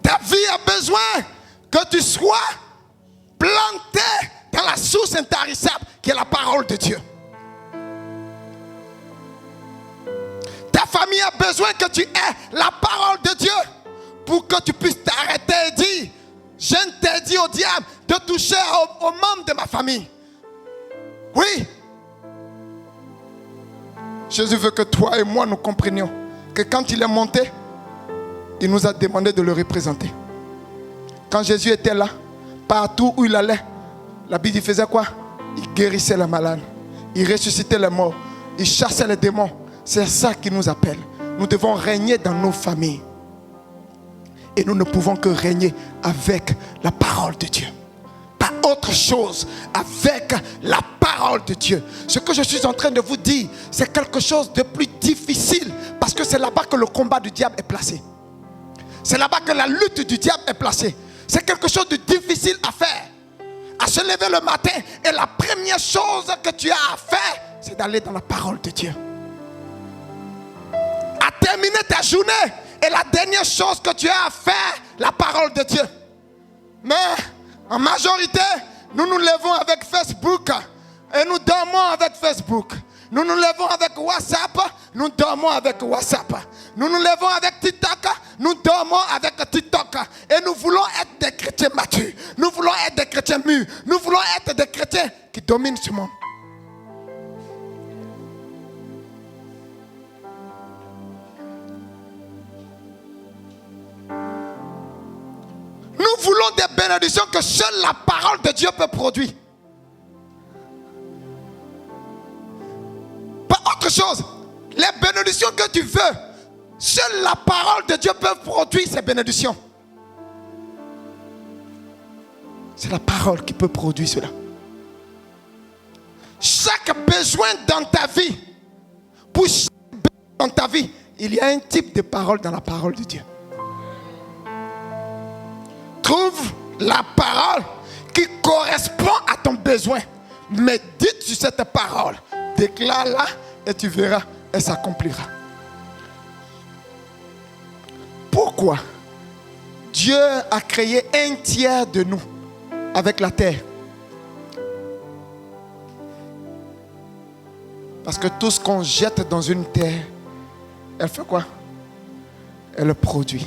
Ta vie a besoin que tu sois planté dans la source intarissable qui est la parole de Dieu. Ta famille a besoin que tu aies la parole de Dieu pour que tu puisses t'arrêter et dire: j'interdis au diable de toucher aux membres de ma famille. Oui. Jésus veut que toi et moi nous comprenions que quand il est monté, il nous a demandé de le représenter. Quand Jésus était là, partout où il allait, la Bible faisait quoi? Il guérissait les malades, il ressuscitait les morts, il chassait les démons. C'est ça qui nous appelle. Nous devons régner dans nos familles. Et nous ne pouvons que régner avec la parole de Dieu. Pas autre chose, avec la parole de Dieu. Ce que je suis en train de vous dire, c'est quelque chose de plus difficile. Parce que c'est là-bas que le combat du diable est placé. C'est là-bas que la lutte du diable est placée. C'est quelque chose de difficile à faire. À se lever le matin et la première chose que tu as à faire, c'est d'aller dans la parole de Dieu. À terminer ta journée et la dernière chose que tu as à faire, la parole de Dieu. Mais en majorité, nous nous levons avec Facebook et nous dormons avec Facebook. Nous nous levons avec WhatsApp, nous dormons avec WhatsApp. Nous nous levons avec TikTok, nous dormons avec TikTok. Et nous voulons être des chrétiens matures. Nous voulons être des chrétiens mûrs. Nous voulons être des chrétiens qui dominent ce monde. Nous voulons des bénédictions que seule la parole de Dieu peut produire. Pas autre chose. Les bénédictions que tu veux, seule la parole de Dieu peut produire ces bénédictions. C'est la parole qui peut produire cela. Chaque besoin dans ta vie, pour chaque besoin dans ta vie, il y a un type de parole dans la parole de Dieu. Trouve la parole qui correspond à ton besoin. Médite sur cette parole. Déclare-la et tu verras, elle s'accomplira. Pourquoi Dieu a créé un tiers de nous avec la terre? Parce que tout ce qu'on jette dans une terre, elle fait quoi? Elle produit.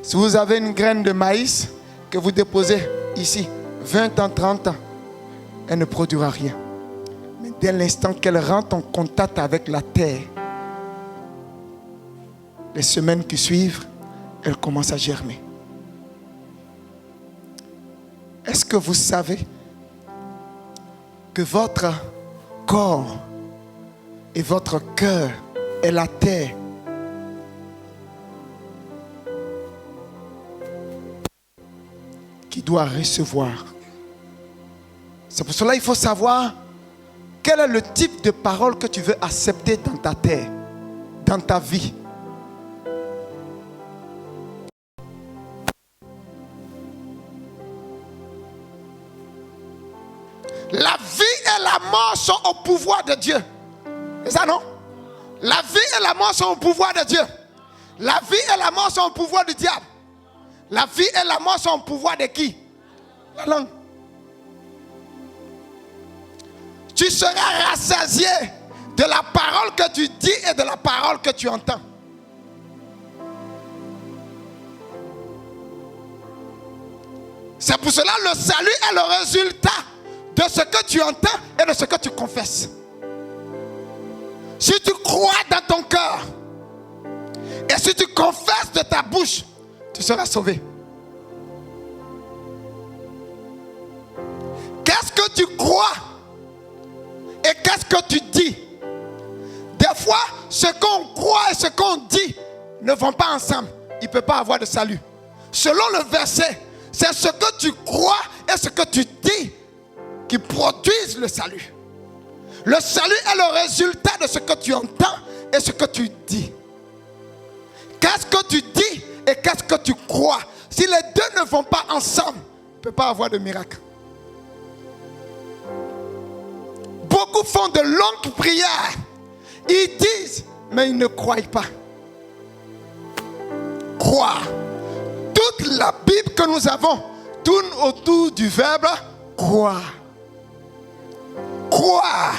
Si vous avez une graine de maïs que vous déposez ici, 20 ans, 30 ans, elle ne produira rien. Mais dès l'instant qu'elle rentre en contact avec la terre, les semaines qui suivent, elle commence à germer. Est-ce que vous savez que votre corps et votre cœur est la terre? dois recevoir. C'est pour cela qu'il faut savoir quel est le type de parole que tu veux accepter dans ta terre, dans ta vie. La vie et la mort sont au pouvoir de Dieu. C'est ça, non? La vie et la mort sont au pouvoir de Dieu. La vie et la mort sont au pouvoir du diable. La vie et la mort sont au pouvoir de qui? La langue. Tu seras rassasié de la parole que tu dis et de la parole que tu entends. C'est pour cela que le salut est le résultat de ce que tu entends et de ce que tu confesses. Si tu crois dans ton cœur et si tu confesses de ta bouche, tu seras sauvé. Qu'est-ce que tu crois et qu'est-ce que tu dis? Des fois, ce qu'on croit et ce qu'on dit ne vont pas ensemble. Il ne peut pas avoir de salut. Selon le verset, c'est ce que tu crois et ce que tu dis qui produisent le salut. Le salut est le résultat de ce que tu entends et ce que tu dis. Qu'est-ce que tu dis et qu'est-ce que tu crois? Si les deux ne vont pas ensemble, il ne peut pas avoir de miracle. Beaucoup font de longues prières. Ils disent, mais ils ne croient pas. Croire. Toute la Bible que nous avons tourne autour du verbe croire. Croire.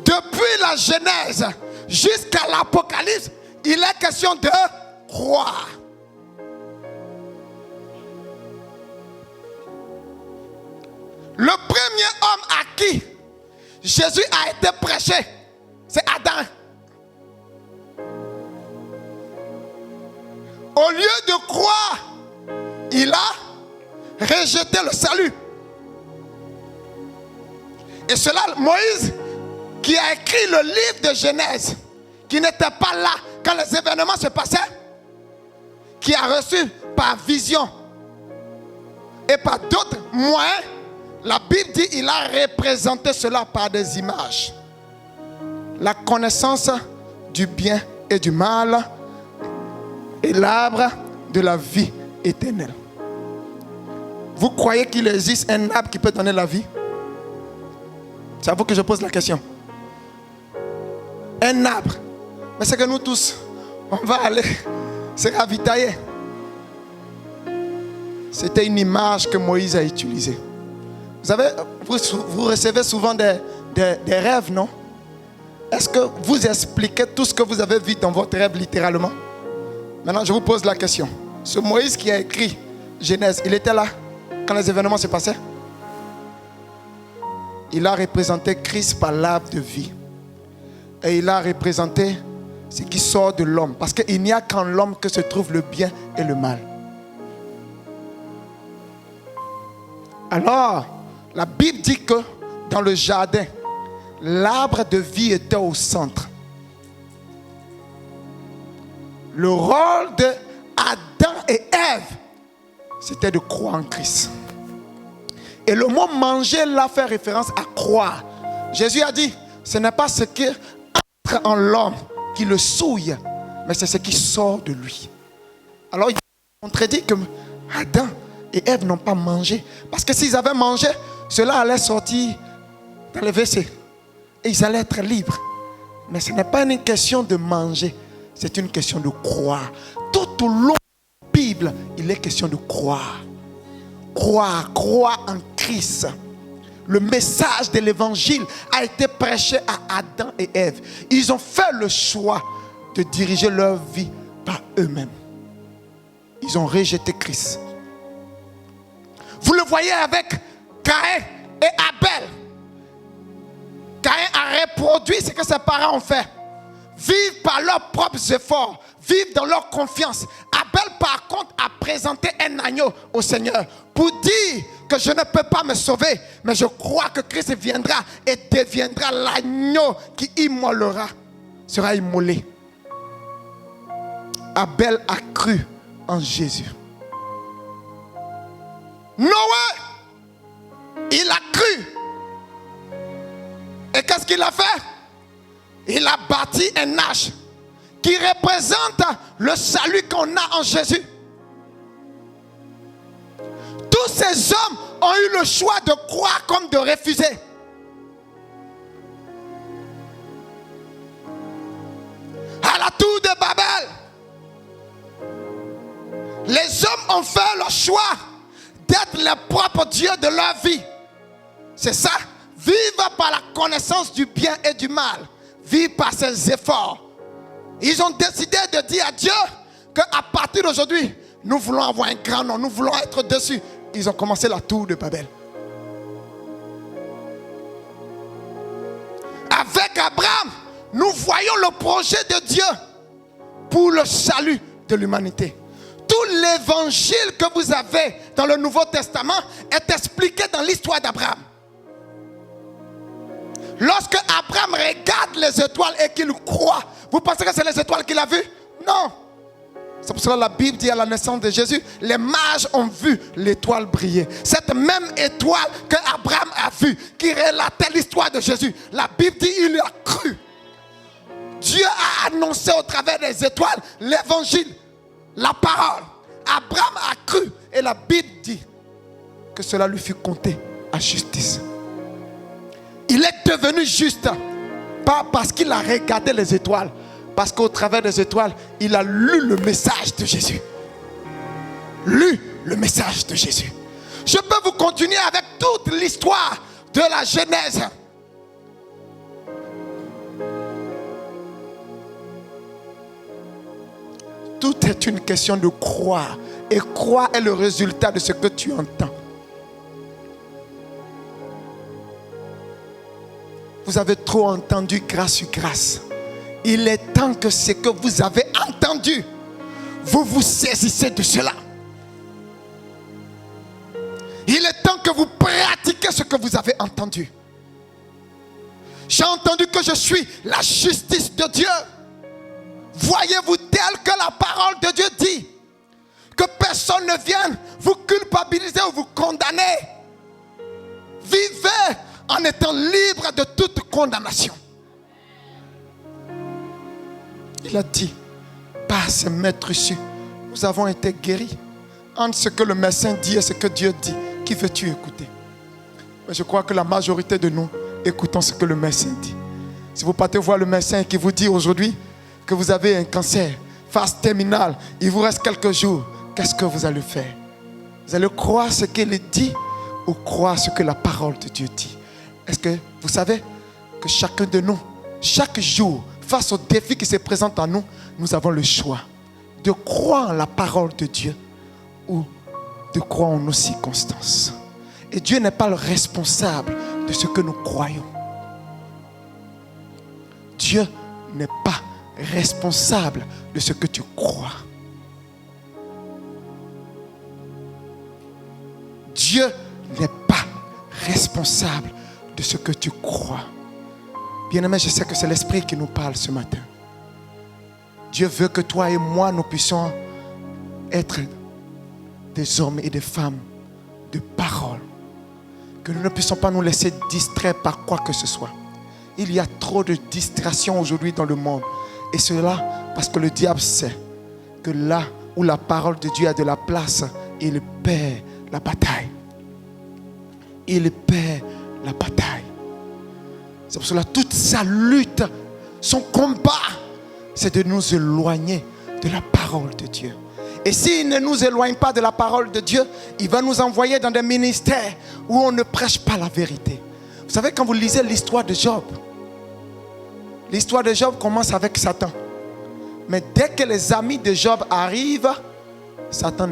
Depuis la Genèse jusqu'à l'Apocalypse, il est question de croire. Le premier homme à qui Jésus a été prêché, c'est Adam. Au lieu de croire, il a rejeté le salut. Et cela, Moïse, qui a écrit le livre de Genèse, qui n'était pas là quand les événements se passaient, qui a reçu par vision et par d'autres moyens, la Bible dit qu'il a représenté cela par des images. La connaissance du bien et du mal et l'arbre de la vie éternelle. Vous croyez qu'il existe un arbre qui peut donner la vie? C'est à vous que je pose la question. Un arbre. Mais c'est que nous tous, on va aller se ravitailler. C'était une image que Moïse a utilisée. Vous savez, vous recevez souvent des rêves, non? Est-ce que vous expliquez tout ce que vous avez vu dans votre rêve littéralement? Maintenant, je vous pose la question. Ce Moïse qui a écrit Genèse, il était là quand les événements se passaient? Il a représenté Christ par l'arbre de vie. Et il a représenté ce qui sort de l'homme. Parce qu'il n'y a qu'en l'homme que se trouve le bien et le mal. Alors, la Bible dit que dans le jardin, l'arbre de vie était au centre. Le rôle de Adam et Ève, c'était de croire en Christ. Et le mot manger là fait référence à croire. Jésus a dit, ce n'est pas ce qui entre en l'homme qui le souille, mais c'est ce qui sort de lui. Alors il contredit que Adam et Ève n'ont pas mangé. Parce que s'ils avaient mangé, cela allait sortir dans le WC. Et ils allaient être libres. Mais ce n'est pas une question de manger, c'est une question de croire. Tout au long de la Bible, il est question de croire. Croire en Christ. Le message de l'évangile a été prêché à Adam et Ève. Ils ont fait le choix de diriger leur vie par eux-mêmes. Ils ont rejeté Christ. Vous le voyez avec Caïn et Abel. Caïn a reproduit ce que ses parents ont fait. Vivent par leurs propres efforts. Vivent dans leur confiance. Abel, par contre, a présenté un agneau au Seigneur pour dire que je ne peux pas me sauver, mais je crois que Christ viendra et deviendra l'agneau qui immolera, sera immolé. Abel a cru en Jésus. Noé, il a cru. Et qu'est-ce qu'il a fait? Il a bâti un arche qui représente le salut qu'on a en Jésus. Tous ces hommes ont eu le choix de croire comme de refuser. À la tour de Babel, les hommes ont fait le choix d'être les propres dieux de leur vie. C'est ça. Vivre par la connaissance du bien et du mal. Vivre par ses efforts. Ils ont décidé de dire à Dieu qu'à partir d'aujourd'hui, nous voulons avoir un grand nom, nous voulons être dessus. Ils ont commencé la tour de Babel. Avec Abraham, nous voyons le projet de Dieu pour le salut de l'humanité. Tout l'évangile que vous avez dans le Nouveau Testament est expliqué dans l'histoire d'Abraham. Lorsque Abraham regarde les étoiles et qu'il croit, vous pensez que c'est les étoiles qu'il a vues? Non. C'est pour cela que la Bible dit à la naissance de Jésus, les mages ont vu l'étoile briller. Cette même étoile que Abraham a vue, qui relatait l'histoire de Jésus. La Bible dit il a cru. Dieu a annoncé au travers des étoiles l'évangile, la parole. Abraham a cru et la Bible dit que cela lui fut compté à justice. Il est devenu juste, pas parce qu'il a regardé les étoiles, parce qu'au travers des étoiles, il a lu le message de Jésus. Lu le message de Jésus. Je peux vous continuer avec toute l'histoire de la Genèse. Tout est une question de croire. Et croire est le résultat de ce que tu entends. Vous avez trop entendu grâce sur grâce. Il est temps que ce que vous avez entendu, vous vous saisissez de cela. Il est temps que vous pratiquiez ce que vous avez entendu. J'ai entendu que je suis la justice de Dieu. Voyez-vous tel que la parole de Dieu dit. Que personne ne vienne vous culpabiliser ou vous condamner. Vivez en étant libre de toute condamnation. Il a dit, par ce maître reçu, nous avons été guéris. Entre ce que le médecin dit et ce que Dieu dit, qui veux-tu écouter? Mais je crois que la majorité de nous écoutons ce que le médecin dit. Si vous partez voir le médecin qui vous dit aujourd'hui que vous avez un cancer, phase terminale, il vous reste quelques jours, qu'est-ce que vous allez faire? Vous allez croire ce qu'il dit ou croire ce que la parole de Dieu dit? Est-ce que vous savez que chacun de nous, chaque jour, face aux défis qui se présentent à nous, nous avons le choix de croire en la parole de Dieu ou de croire en nos circonstances. Et Dieu n'est pas le responsable de ce que nous croyons. Dieu n'est pas responsable de ce que tu crois. Dieu n'est pas responsable de ce que tu crois. Bien-aimé, je sais que c'est l'Esprit qui nous parle ce matin. Dieu veut que toi et moi, nous puissions être des hommes et des femmes de parole. Que nous ne puissions pas nous laisser distraire par quoi que ce soit. Il y a trop de distractions aujourd'hui dans le monde. Et cela parce que le diable sait que là où la parole de Dieu a de la place, il perd la bataille. Il perd la bataille. C'est pour cela toute sa lutte, son combat, c'est de nous éloigner de la parole de Dieu. Et s'il ne nous éloigne pas de la parole de Dieu, il va nous envoyer dans des ministères où on ne prêche pas la vérité. Vous savez, quand vous lisez l'histoire de Job, l'histoire de Job commence avec Satan. Mais dès que les amis de Job arrivent, Satan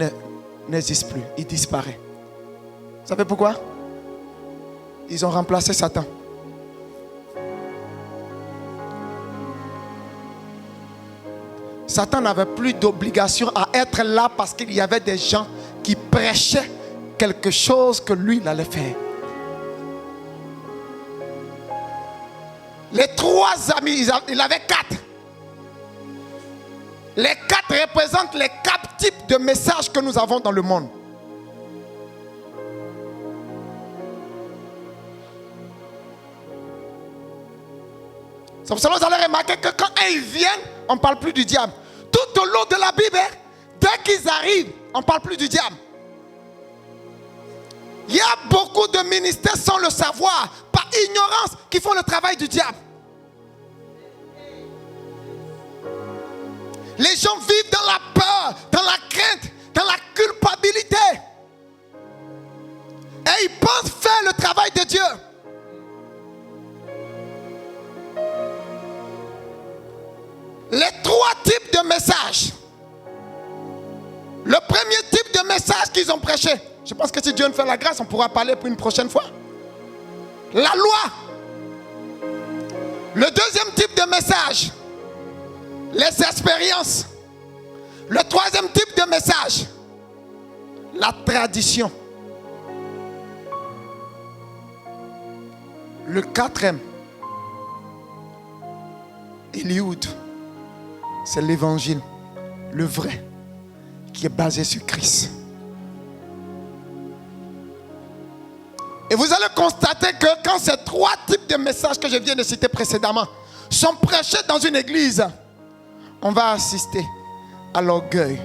n'existe plus, il disparaît. Vous savez pourquoi? Ils ont remplacé Satan. Satan n'avait plus d'obligation à être là parce qu'il y avait des gens qui prêchaient quelque chose que lui, il allait faire. Les trois amis, il avait 4. Les 4 représentent les 4 types de messages que nous avons dans le monde. C'est pour cela que vous allez remarquer que quand ils viennent, on ne parle plus du diable. Tout au long de la Bible, dès qu'ils arrivent, on ne parle plus du diable. Il y a beaucoup de ministères sans le savoir, par ignorance, qui font le travail du diable. Les gens vivent dans la peur, dans la crainte, dans la culpabilité. Et ils pensent faire le travail de Dieu. Les 3 types de messages. Le premier type de message qu'ils ont prêché. Je pense que si Dieu nous fait la grâce, on pourra parler pour une prochaine fois. La loi. Le deuxième type de message. Les expériences. Le troisième type de message. La tradition. Le quatrième. Eliud. C'est l'évangile, le vrai, qui est basé sur Christ. Et vous allez constater que quand ces 3 types de messages que je viens de citer précédemment sont prêchés dans une église, on va assister à l'orgueil,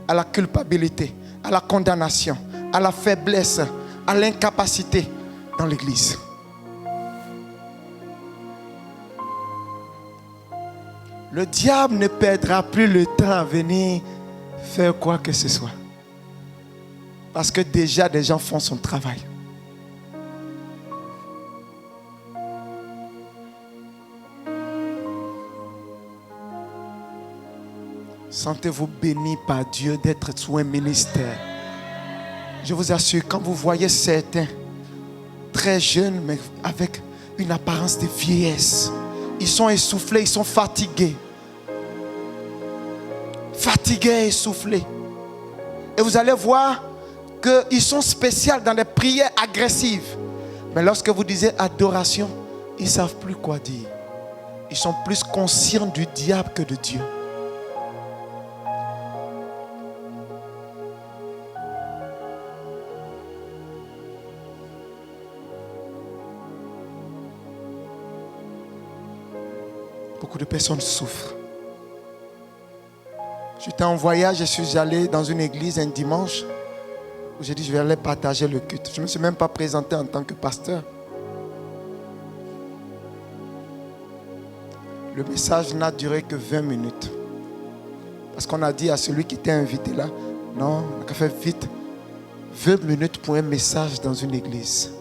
à la culpabilité, à la condamnation, à la faiblesse, à l'incapacité dans l'église. Le diable ne perdra plus le temps à venir faire quoi que ce soit. Parce que déjà des gens font son travail. Sentez-vous béni par Dieu d'être sous un ministère. Je vous assure, quand vous voyez certains très jeunes mais avec une apparence de vieillesse, ils sont essoufflés, ils sont fatigués. Fatigués et essoufflés. Et vous allez voir qu'ils sont spéciaux dans les prières agressives. Mais lorsque vous disiez adoration, ils ne savent plus quoi dire. Ils sont plus conscients du diable que de Dieu. Beaucoup de personnes souffrent. J'étais en voyage, je suis allé dans une église un dimanche où j'ai dit je vais aller partager le culte. Je ne me suis même pas présenté en tant que pasteur. Le message n'a duré que 20 minutes. Parce qu'on a dit à celui qui était invité là, non, on a qu'à faire vite. 20 minutes pour un message dans une église.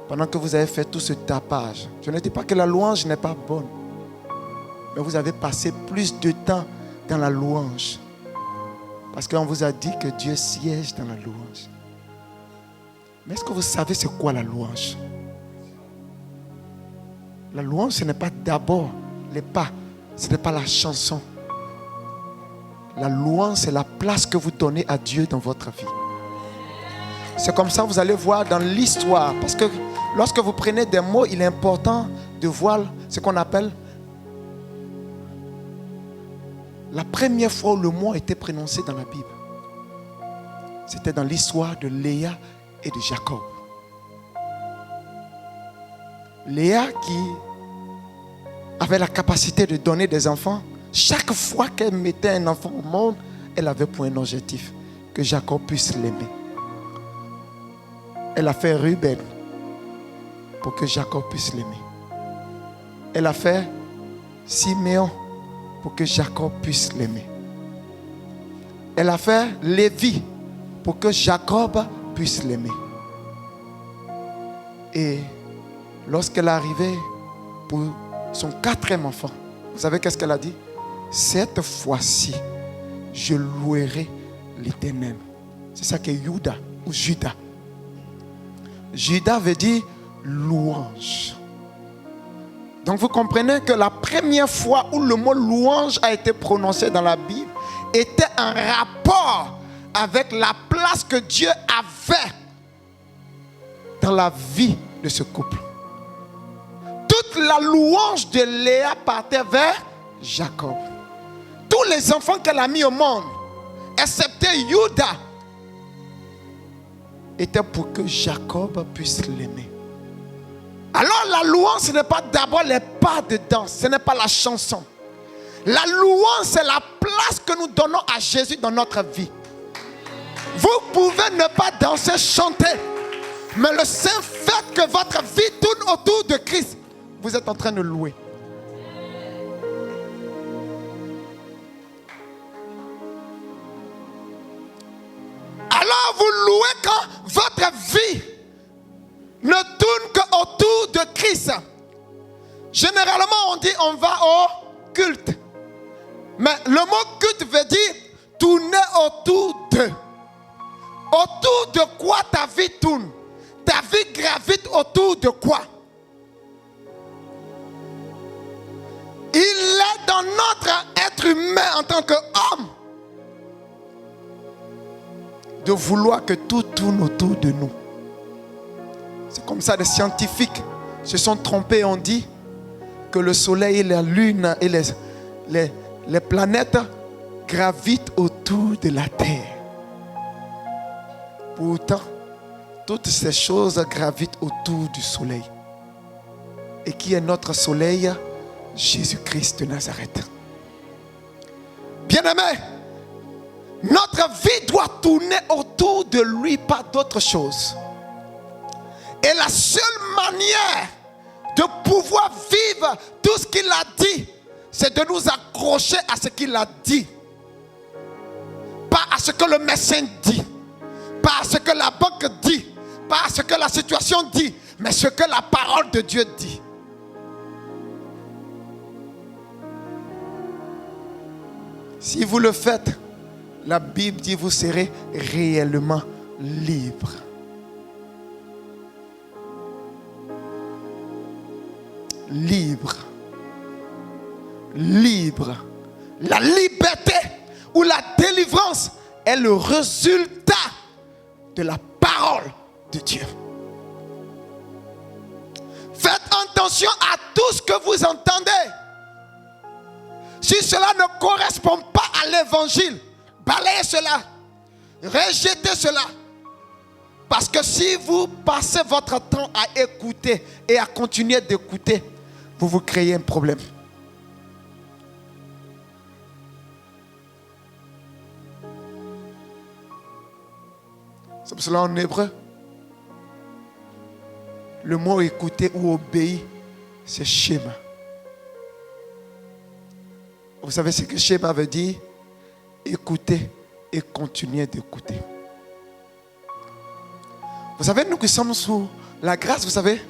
Pendant que vous avez fait tout ce tapage, je ne dis pas que la louange n'est pas bonne, mais vous avez passé plus de temps dans la louange. Parce qu'on vous a dit que Dieu siège dans la louange. Mais est-ce que vous savez c'est quoi la louange? La louange, ce n'est pas d'abord les pas, ce n'est pas la chanson. La louange, c'est la place que vous donnez à Dieu dans votre vie. C'est comme ça que vous allez voir dans l'histoire. Parce que lorsque vous prenez des mots, il est important de voir ce qu'on appelle la première fois où le mot a été prononcé dans la Bible. C'était dans l'histoire de Léa et de Jacob. Léa qui avait la capacité de donner des enfants, chaque fois qu'elle mettait un enfant au monde, elle avait pour un objectif que Jacob puisse l'aimer. Elle a fait Ruben pour que Jacob puisse l'aimer. Elle a fait Siméon pour que Jacob puisse l'aimer. Elle a fait Lévi pour que Jacob puisse l'aimer. Et lorsqu'elle est arrivée pour son 4e enfant, vous savez qu'est-ce qu'elle a dit? Cette fois-ci, je louerai l'Éternel. C'est ça que Judas ou Judas. Judas veut dire louange. Donc vous comprenez que la première fois où le mot louange a été prononcé dans la Bible était en rapport avec la place que Dieu avait dans la vie de ce couple. Toute la louange de Léa partait vers Jacob. Tous les enfants qu'elle a mis au monde, excepté Judas, étaient pour que Jacob puisse l'aimer. Alors la louange, ce n'est pas d'abord les pas de danse, ce n'est pas la chanson. La louange, c'est la place que nous donnons à Jésus dans notre vie. Vous pouvez ne pas danser, chanter, mais le simple fait que votre vie tourne autour de Christ, vous êtes en train de louer. Alors vous louez quand votre vie ne tourne qu'autour de Christ. Généralement on dit on va au culte. Mais le mot culte veut dire tourner autour de. Autour de quoi ta vie tourne? Ta vie gravite autour de quoi? Il est dans notre être humain en tant qu'homme de vouloir que tout tourne autour de nous. C'est comme ça les scientifiques se sont trompés et ont dit que le soleil et la lune et les planètes gravitent autour de la terre. Pourtant, toutes ces choses gravitent autour du soleil. Et qui est notre soleil? Jésus-Christ de Nazareth. Bien-aimés, notre vie doit tourner autour de lui, pas d'autre chose. Et la seule manière de pouvoir vivre tout ce qu'il a dit, c'est de nous accrocher à ce qu'il a dit. Pas à ce que le médecin dit, pas à ce que la banque dit, pas à ce que la situation dit, mais ce que la parole de Dieu dit. Si vous le faites, la Bible dit vous serez réellement libre. Libre. Libre. La liberté ou la délivrance est le résultat de la parole de Dieu. Faites attention à tout ce que vous entendez. Si cela ne correspond pas à l'évangile, balayez cela. Rejetez cela. Parce que si vous passez votre temps à écouter et à continuer d'écouter, vous vous créez un problème. C'est pour cela en hébreu, le mot écouter ou obéir, c'est schéma. Vous savez ce que schéma veut dire? Écouter et continuer d'écouter. Vous savez, nous qui sommes sous la grâce, vous savez,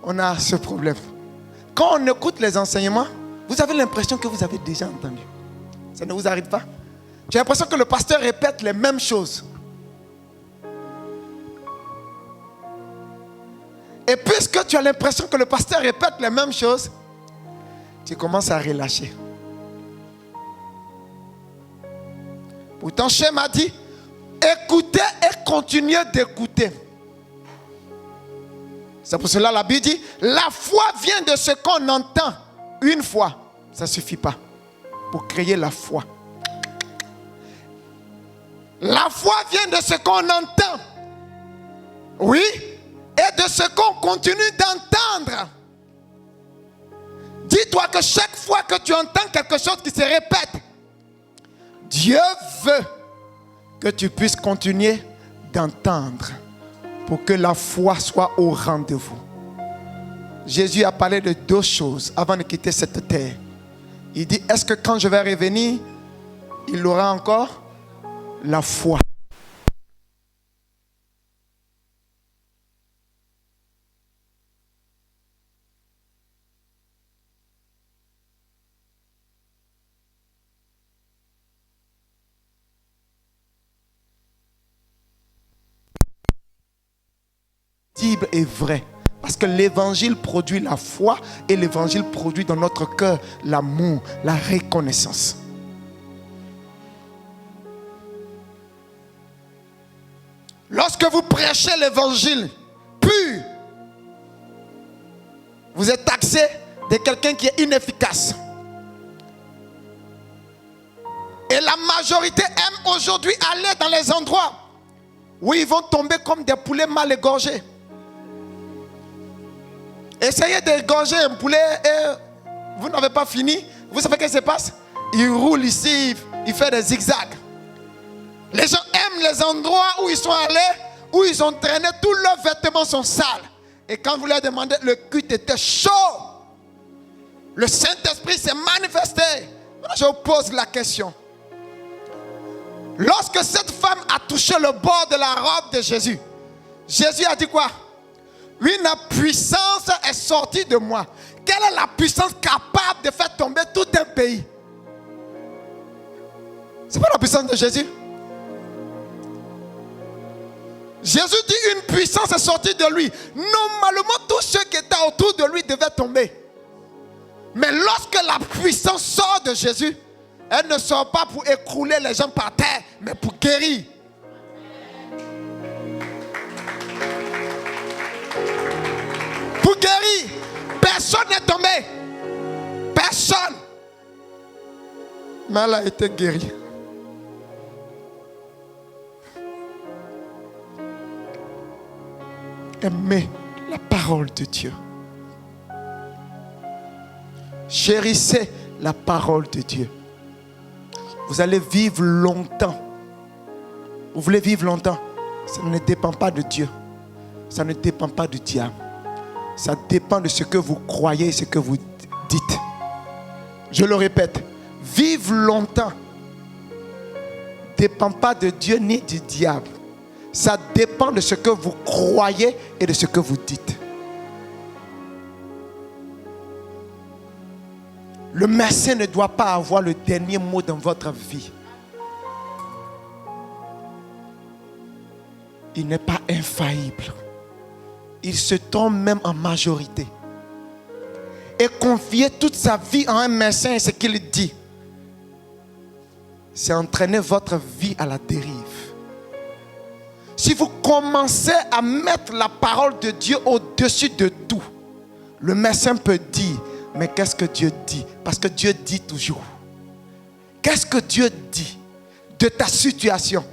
on a ce problème. Quand on écoute les enseignements, vous avez l'impression que vous avez déjà entendu. Ça ne vous arrive pas? J'ai l'impression que le pasteur répète les mêmes choses. Et puisque tu as l'impression que le pasteur répète les mêmes choses, tu commences à relâcher. Pourtant, Shem a dit, écoutez et continuez d'écouter. C'est pour cela que la Bible dit, la foi vient de ce qu'on entend une fois. Ça ne suffit pas pour créer la foi. La foi vient de ce qu'on entend. Oui, et de ce qu'on continue d'entendre. Dis-toi que chaque fois que tu entends quelque chose qui se répète, Dieu veut que tu puisses continuer d'entendre pour que la foi soit au rendez-vous. Jésus a parlé de deux choses avant de quitter cette terre. Il dit, est-ce que quand je vais revenir, il aura encore la foi? Est vrai, parce que l'évangile produit la foi et l'évangile produit dans notre cœur l'amour, la reconnaissance. Lorsque vous prêchez l'évangile pur, vous êtes taxé de quelqu'un qui est inefficace. Et la majorité aime aujourd'hui aller dans les endroits où ils vont tomber comme des poulets mal égorgés. Essayez d'égorger un poulet et vous n'avez pas fini. Vous savez ce qui se passe? Il roule ici, il fait des zigzags. Les gens aiment les endroits où ils sont allés, où ils ont traîné, tous leurs vêtements sont sales. Et quand vous leur demandez, le culte était chaud. Le Saint-Esprit s'est manifesté. Je vous pose la question. Lorsque cette femme a touché le bord de la robe de Jésus, Jésus a dit quoi? Une puissance est sortie de moi. Quelle est la puissance capable de faire tomber tout un pays? C'est pas la puissance de Jésus. Jésus dit une puissance est sortie de lui. Normalement, tous ceux qui étaient autour de lui devaient tomber. Mais lorsque la puissance sort de Jésus, elle ne sort pas pour écrouler les gens par terre, mais pour guérir. Pour guérir. Personne n'est tombé. Personne. Mais elle a été guérie. Aimez la parole de Dieu. Chérissez la parole de Dieu. Vous allez vivre longtemps. Vous voulez vivre longtemps? Ça ne dépend pas de Dieu. Ça ne dépend pas du diable. Ça dépend de ce que vous croyez et ce que vous dites. Je le répète. Vivre longtemps ne dépend pas de Dieu ni du diable. Ça dépend de ce que vous croyez et de ce que vous dites. Le médecin ne doit pas avoir le dernier mot dans votre vie. Il n'est pas infaillible. Il se trompe même en majorité. Et confier toute sa vie à un médecin et ce qu'il dit, c'est entraîner votre vie à la dérive. Si vous commencez à mettre la parole de Dieu au-dessus de tout, le médecin peut dire, mais qu'est-ce que Dieu dit? Parce que Dieu dit toujours. Qu'est-ce que Dieu dit de ta situation?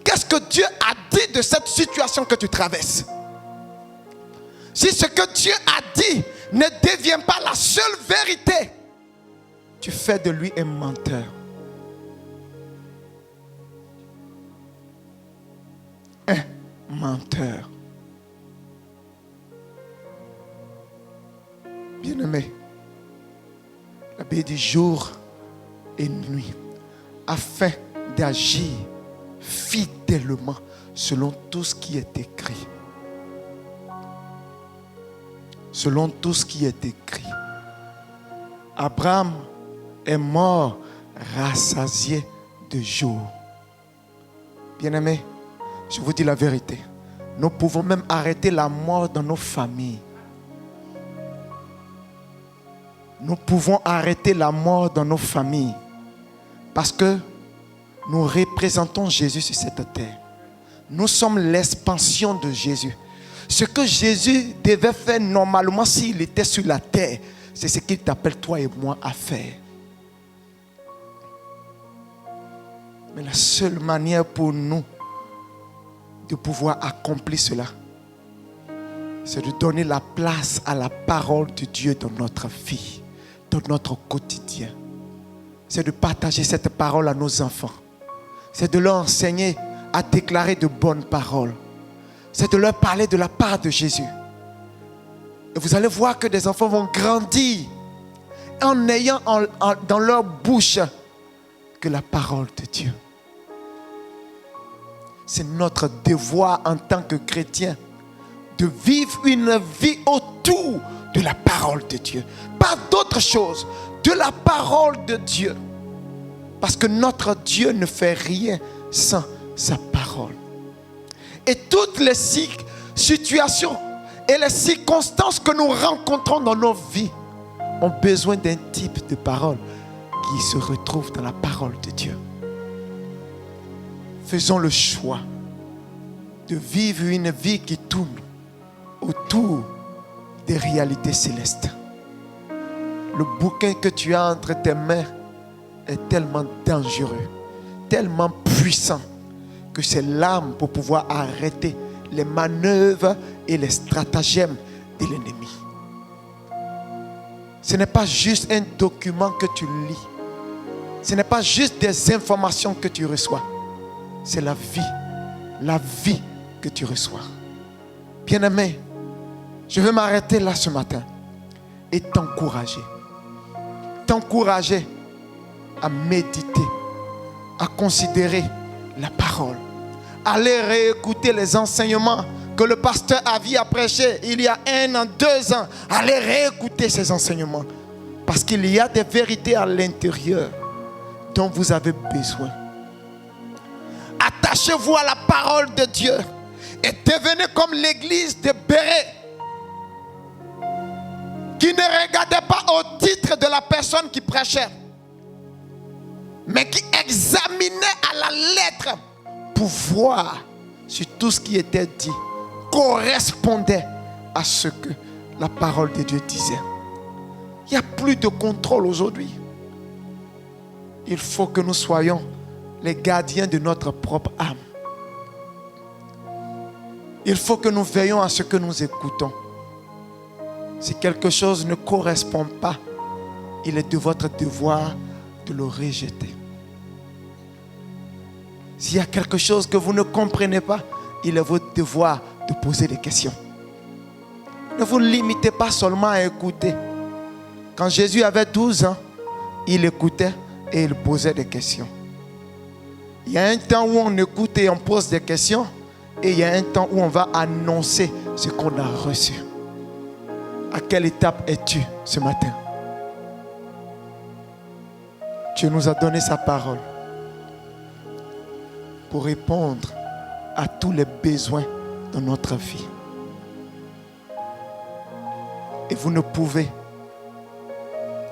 Qu'est-ce que Dieu a dit de cette situation que tu traverses? Si ce que Dieu a dit ne devient pas la seule vérité, tu fais de lui un menteur. Un menteur. Bien-aimé, la Bible dit jour et nuit, afin d'agir fidèlement selon tout ce qui est écrit. Selon tout ce qui est écrit. Abraham est mort rassasié de jour. Bien-aimé, je vous dis la vérité. Nous pouvons même arrêter la mort dans nos familles. Nous pouvons arrêter la mort dans nos familles. Parce que nous représentons Jésus sur cette terre. Nous sommes l'expansion de Jésus. Ce que Jésus devait faire normalement s'il était sur la terre, c'est ce qu'il t'appelle toi et moi à faire. Mais la seule manière pour nous de pouvoir accomplir cela, c'est de donner la place à la parole de Dieu dans notre vie, dans notre quotidien. C'est de partager cette parole à nos enfants. C'est de leur enseigner à déclarer de bonnes paroles. C'est de leur parler de la part de Jésus. Et vous allez voir que des enfants vont grandir en ayant dans leur bouche que la parole de Dieu. C'est notre devoir en tant que chrétiens de vivre une vie autour de la parole de Dieu. Pas d'autre chose, de la parole de Dieu. Parce que notre Dieu ne fait rien sans sa parole. Et toutes les situations et les circonstances que nous rencontrons dans nos vies ont besoin d'un type de parole qui se retrouve dans la parole de Dieu. Faisons le choix de vivre une vie qui tourne autour des réalités célestes. Le bouquin que tu as entre tes mains est tellement dangereux, tellement puissant, que c'est l'arme pour pouvoir arrêter les manœuvres et les stratagèmes de l'ennemi. Ce n'est pas juste un document que tu lis. Ce n'est pas juste des informations que tu reçois. C'est la vie que tu reçois. Bien-aimé, je vais m'arrêter là ce matin et t'encourager. T'encourager à méditer, à considérer la parole. Aller réécouter les enseignements que le pasteur Avi a prêché il y a 1 an, 2 ans. Allez réécouter ces enseignements. Parce qu'il y a des vérités à l'intérieur dont vous avez besoin. Attachez-vous à la parole de Dieu et devenez comme l'église de Béret, qui ne regardait pas au titre de la personne qui prêchait, mais qui examinait à la lettre pour voir si tout ce qui était dit correspondait à ce que la parole de Dieu disait. Il n'y a plus de contrôle aujourd'hui. Il faut que nous soyons les gardiens de notre propre âme. Il faut que nous veillions à ce que nous écoutons. Si quelque chose ne correspond pas, il est de votre devoir de le rejeter. S'il y a quelque chose que vous ne comprenez pas, il est votre devoir de poser des questions. Ne vous limitez pas seulement à écouter. Quand Jésus avait 12 ans, il écoutait et il posait des questions. Il y a un temps où on écoute et on pose des questions, et il y a un temps où on va annoncer ce qu'on a reçu. À quelle étape es-tu ce matin? Dieu nous a donné sa parole pour répondre à tous les besoins de notre vie. Et vous ne pouvez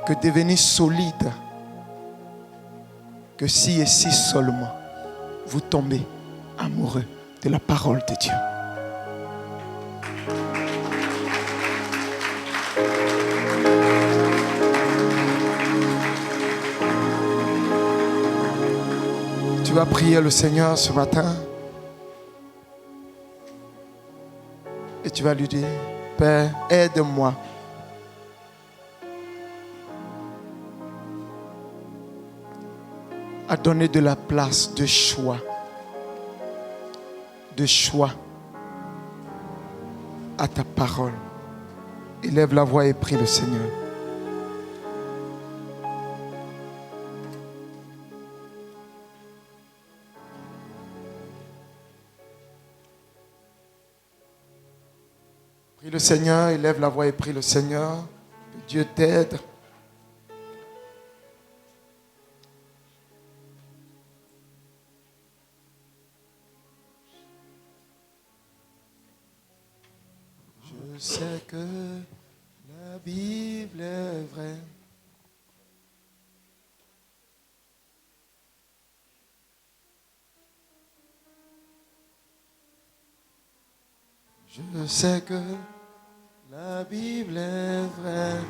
que devenir solide que si et si seulement vous tombez amoureux de la parole de Dieu. Tu vas prier le Seigneur ce matin et tu vas lui dire: Père, aide-moi à donner de la place de choix à ta parole. Élève la voix et prie le Seigneur. Prie le Seigneur, élève la voix et prie le Seigneur. Que Dieu t'aide. Je sais que la Bible est vraie. Je sais que la Bible est vraie.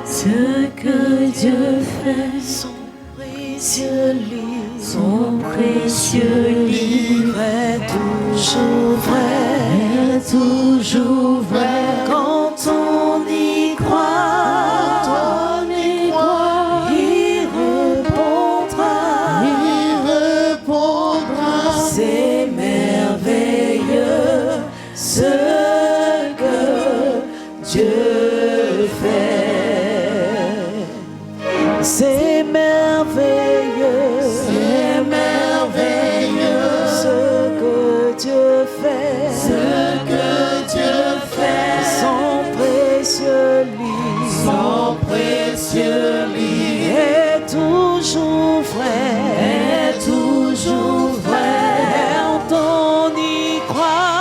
Ce que Dieu fait, son précieux livre est toujours vrai, quand on y croit, il répondra, c'est merveilleux ce que Dieu fait, c'est merveilleux ce que Dieu fait, son précieux livre est toujours vrai, quand on y croit,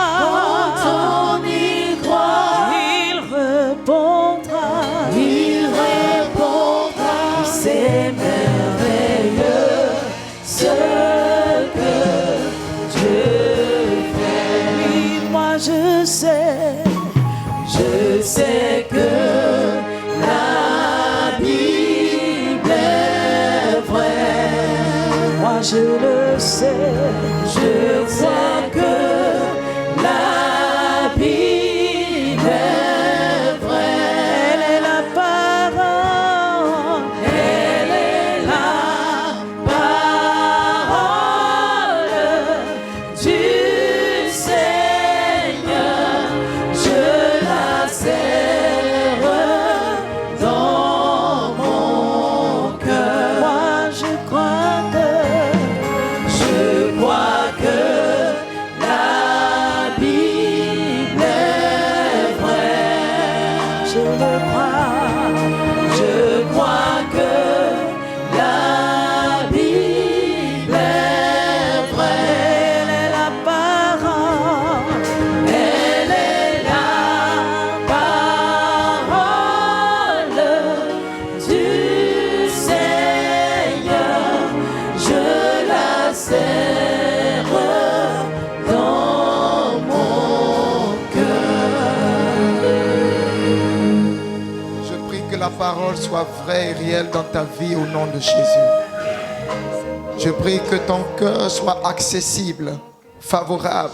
il répondra, c'est merveilleux ce que Dieu fait. Oui, moi je sais que la Bible est vraie. Moi je le sais. sais que la Bible est vraie. Elle est la parole. Elle est la parole du Seigneur. Je la serre dans mon cœur. Moi je crois que la Bible est vraie. Je crois que la Bible est vraie. Elle est la parole. Elle est la parole du Seigneur. Je la serre dans mon cœur. Je prie que la parole soit vraie et réelle dans ta vie au nom de Jésus. Je prie que ton cœur soit accessible, favorable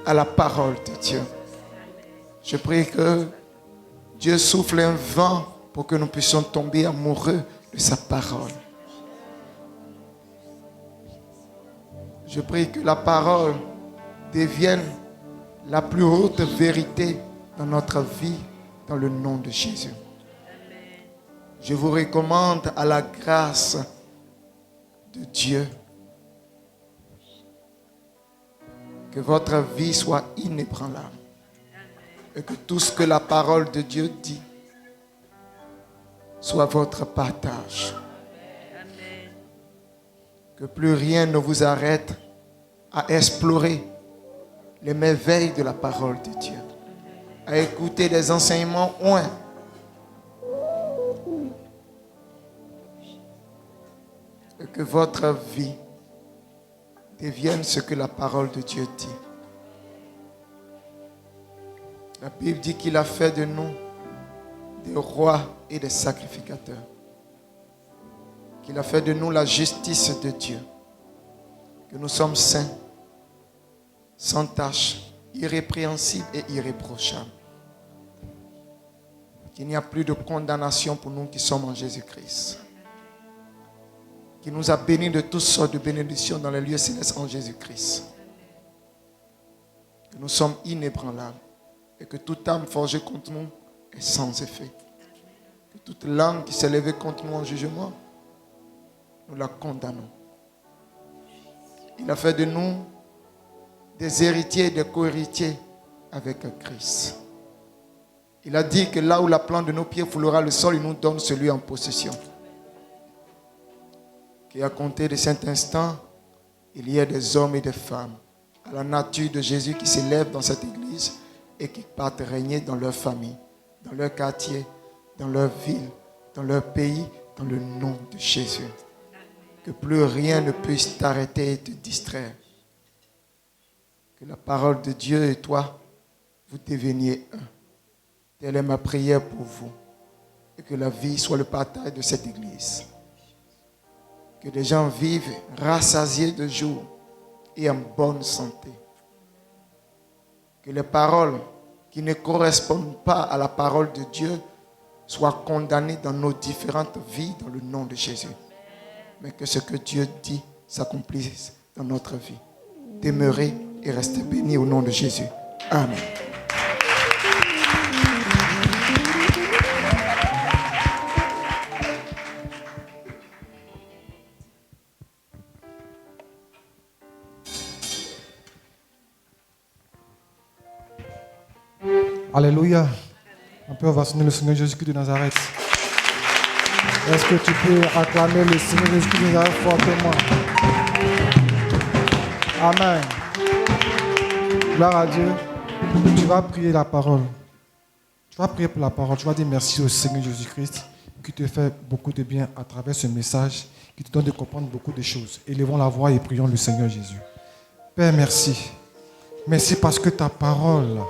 à la parole de Dieu. Je prie que Dieu souffle un vent pour que nous puissions tomber amoureux de sa parole. Je prie que la parole devienne la plus haute vérité dans notre vie, dans le nom de Jésus. Je vous recommande à la grâce de Dieu que votre vie soit inébranlable et que tout ce que la parole de Dieu dit soit votre partage. Que plus rien ne vous arrête à explorer les merveilles de la parole de Dieu, à écouter des enseignements oints. Et que votre vie devienne ce que la parole de Dieu dit. La Bible dit qu'il a fait de nous des rois et des sacrificateurs. Qu'il a fait de nous la justice de Dieu. Que nous sommes saints, sans tache, irrépréhensibles et irréprochables. Qu'il n'y a plus de condamnation pour nous qui sommes en Jésus-Christ. Qui nous a bénis de toutes sortes de bénédictions dans les lieux célestes en Jésus-Christ. Que nous sommes inébranlables et que toute âme forgée contre nous est sans effet. Que toute langue qui s'est levée contre nous en jugement, nous la condamnons. Il a fait de nous des héritiers et des co-héritiers avec Christ. Il a dit que là où la plante de nos pieds foulera le sol, il nous donne celui en possession. Qu'à compter de cet instant, il y ait des hommes et des femmes à la nature de Jésus qui s'élèvent dans cette église et qui partent régner dans leur famille, dans leur quartier, dans leur ville, dans leur pays, dans le nom de Jésus. Que plus rien ne puisse t'arrêter et te distraire. Que la parole de Dieu et toi, vous deveniez un. Telle est ma prière pour vous. Et que la vie soit le partage de cette église. Que les gens vivent rassasiés de jour et en bonne santé. Que les paroles qui ne correspondent pas à la parole de Dieu soient condamnées dans nos différentes vies dans le nom de Jésus. Mais que ce que Dieu dit s'accomplisse dans notre vie. Demeurez et restez bénis au nom de Jésus. Amen. Alléluia. On peut ovationner le Seigneur Jésus-Christ de Nazareth. Est-ce que tu peux acclamer le Seigneur Jésus-Christ de Nazareth fortement? Amen. Gloire à Dieu. Tu vas prier la parole. Tu vas prier pour la parole. Tu vas dire merci au Seigneur Jésus-Christ qui te fait beaucoup de bien à travers ce message, qui te donne de comprendre beaucoup de choses. Élevons la voix et prions le Seigneur Jésus. Père, merci. Merci parce que ta parole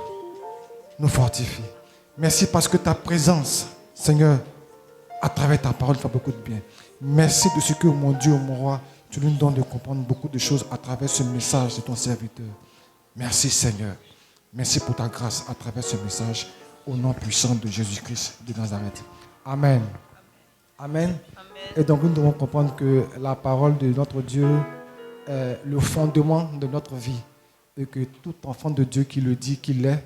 nous fortifie. Merci parce que ta présence, Seigneur, à travers ta parole, fait beaucoup de bien. Merci de ce que, mon Dieu, mon roi, Tu nous donnes de comprendre beaucoup de choses à travers ce message de ton serviteur. Merci Seigneur. Merci pour ta grâce à travers ce message. Au nom puissant de Jésus-Christ de Nazareth. Amen. Amen. Et donc nous devons comprendre que la parole de notre Dieu est le fondement de notre vie. Et que tout enfant de Dieu qui le dit qu'il est,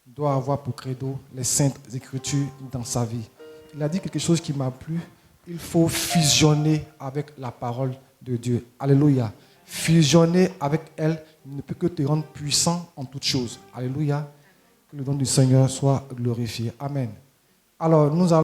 doit avoir pour credo les saintes écritures dans sa vie. Il a dit quelque chose qui m'a plu. Il faut fusionner avec la parole de Dieu. Alléluia. Fusionner avec elle ne peut que te rendre puissant en toutes choses. Alléluia. Que le nom du Seigneur soit glorifié. Amen. Alors, nous allons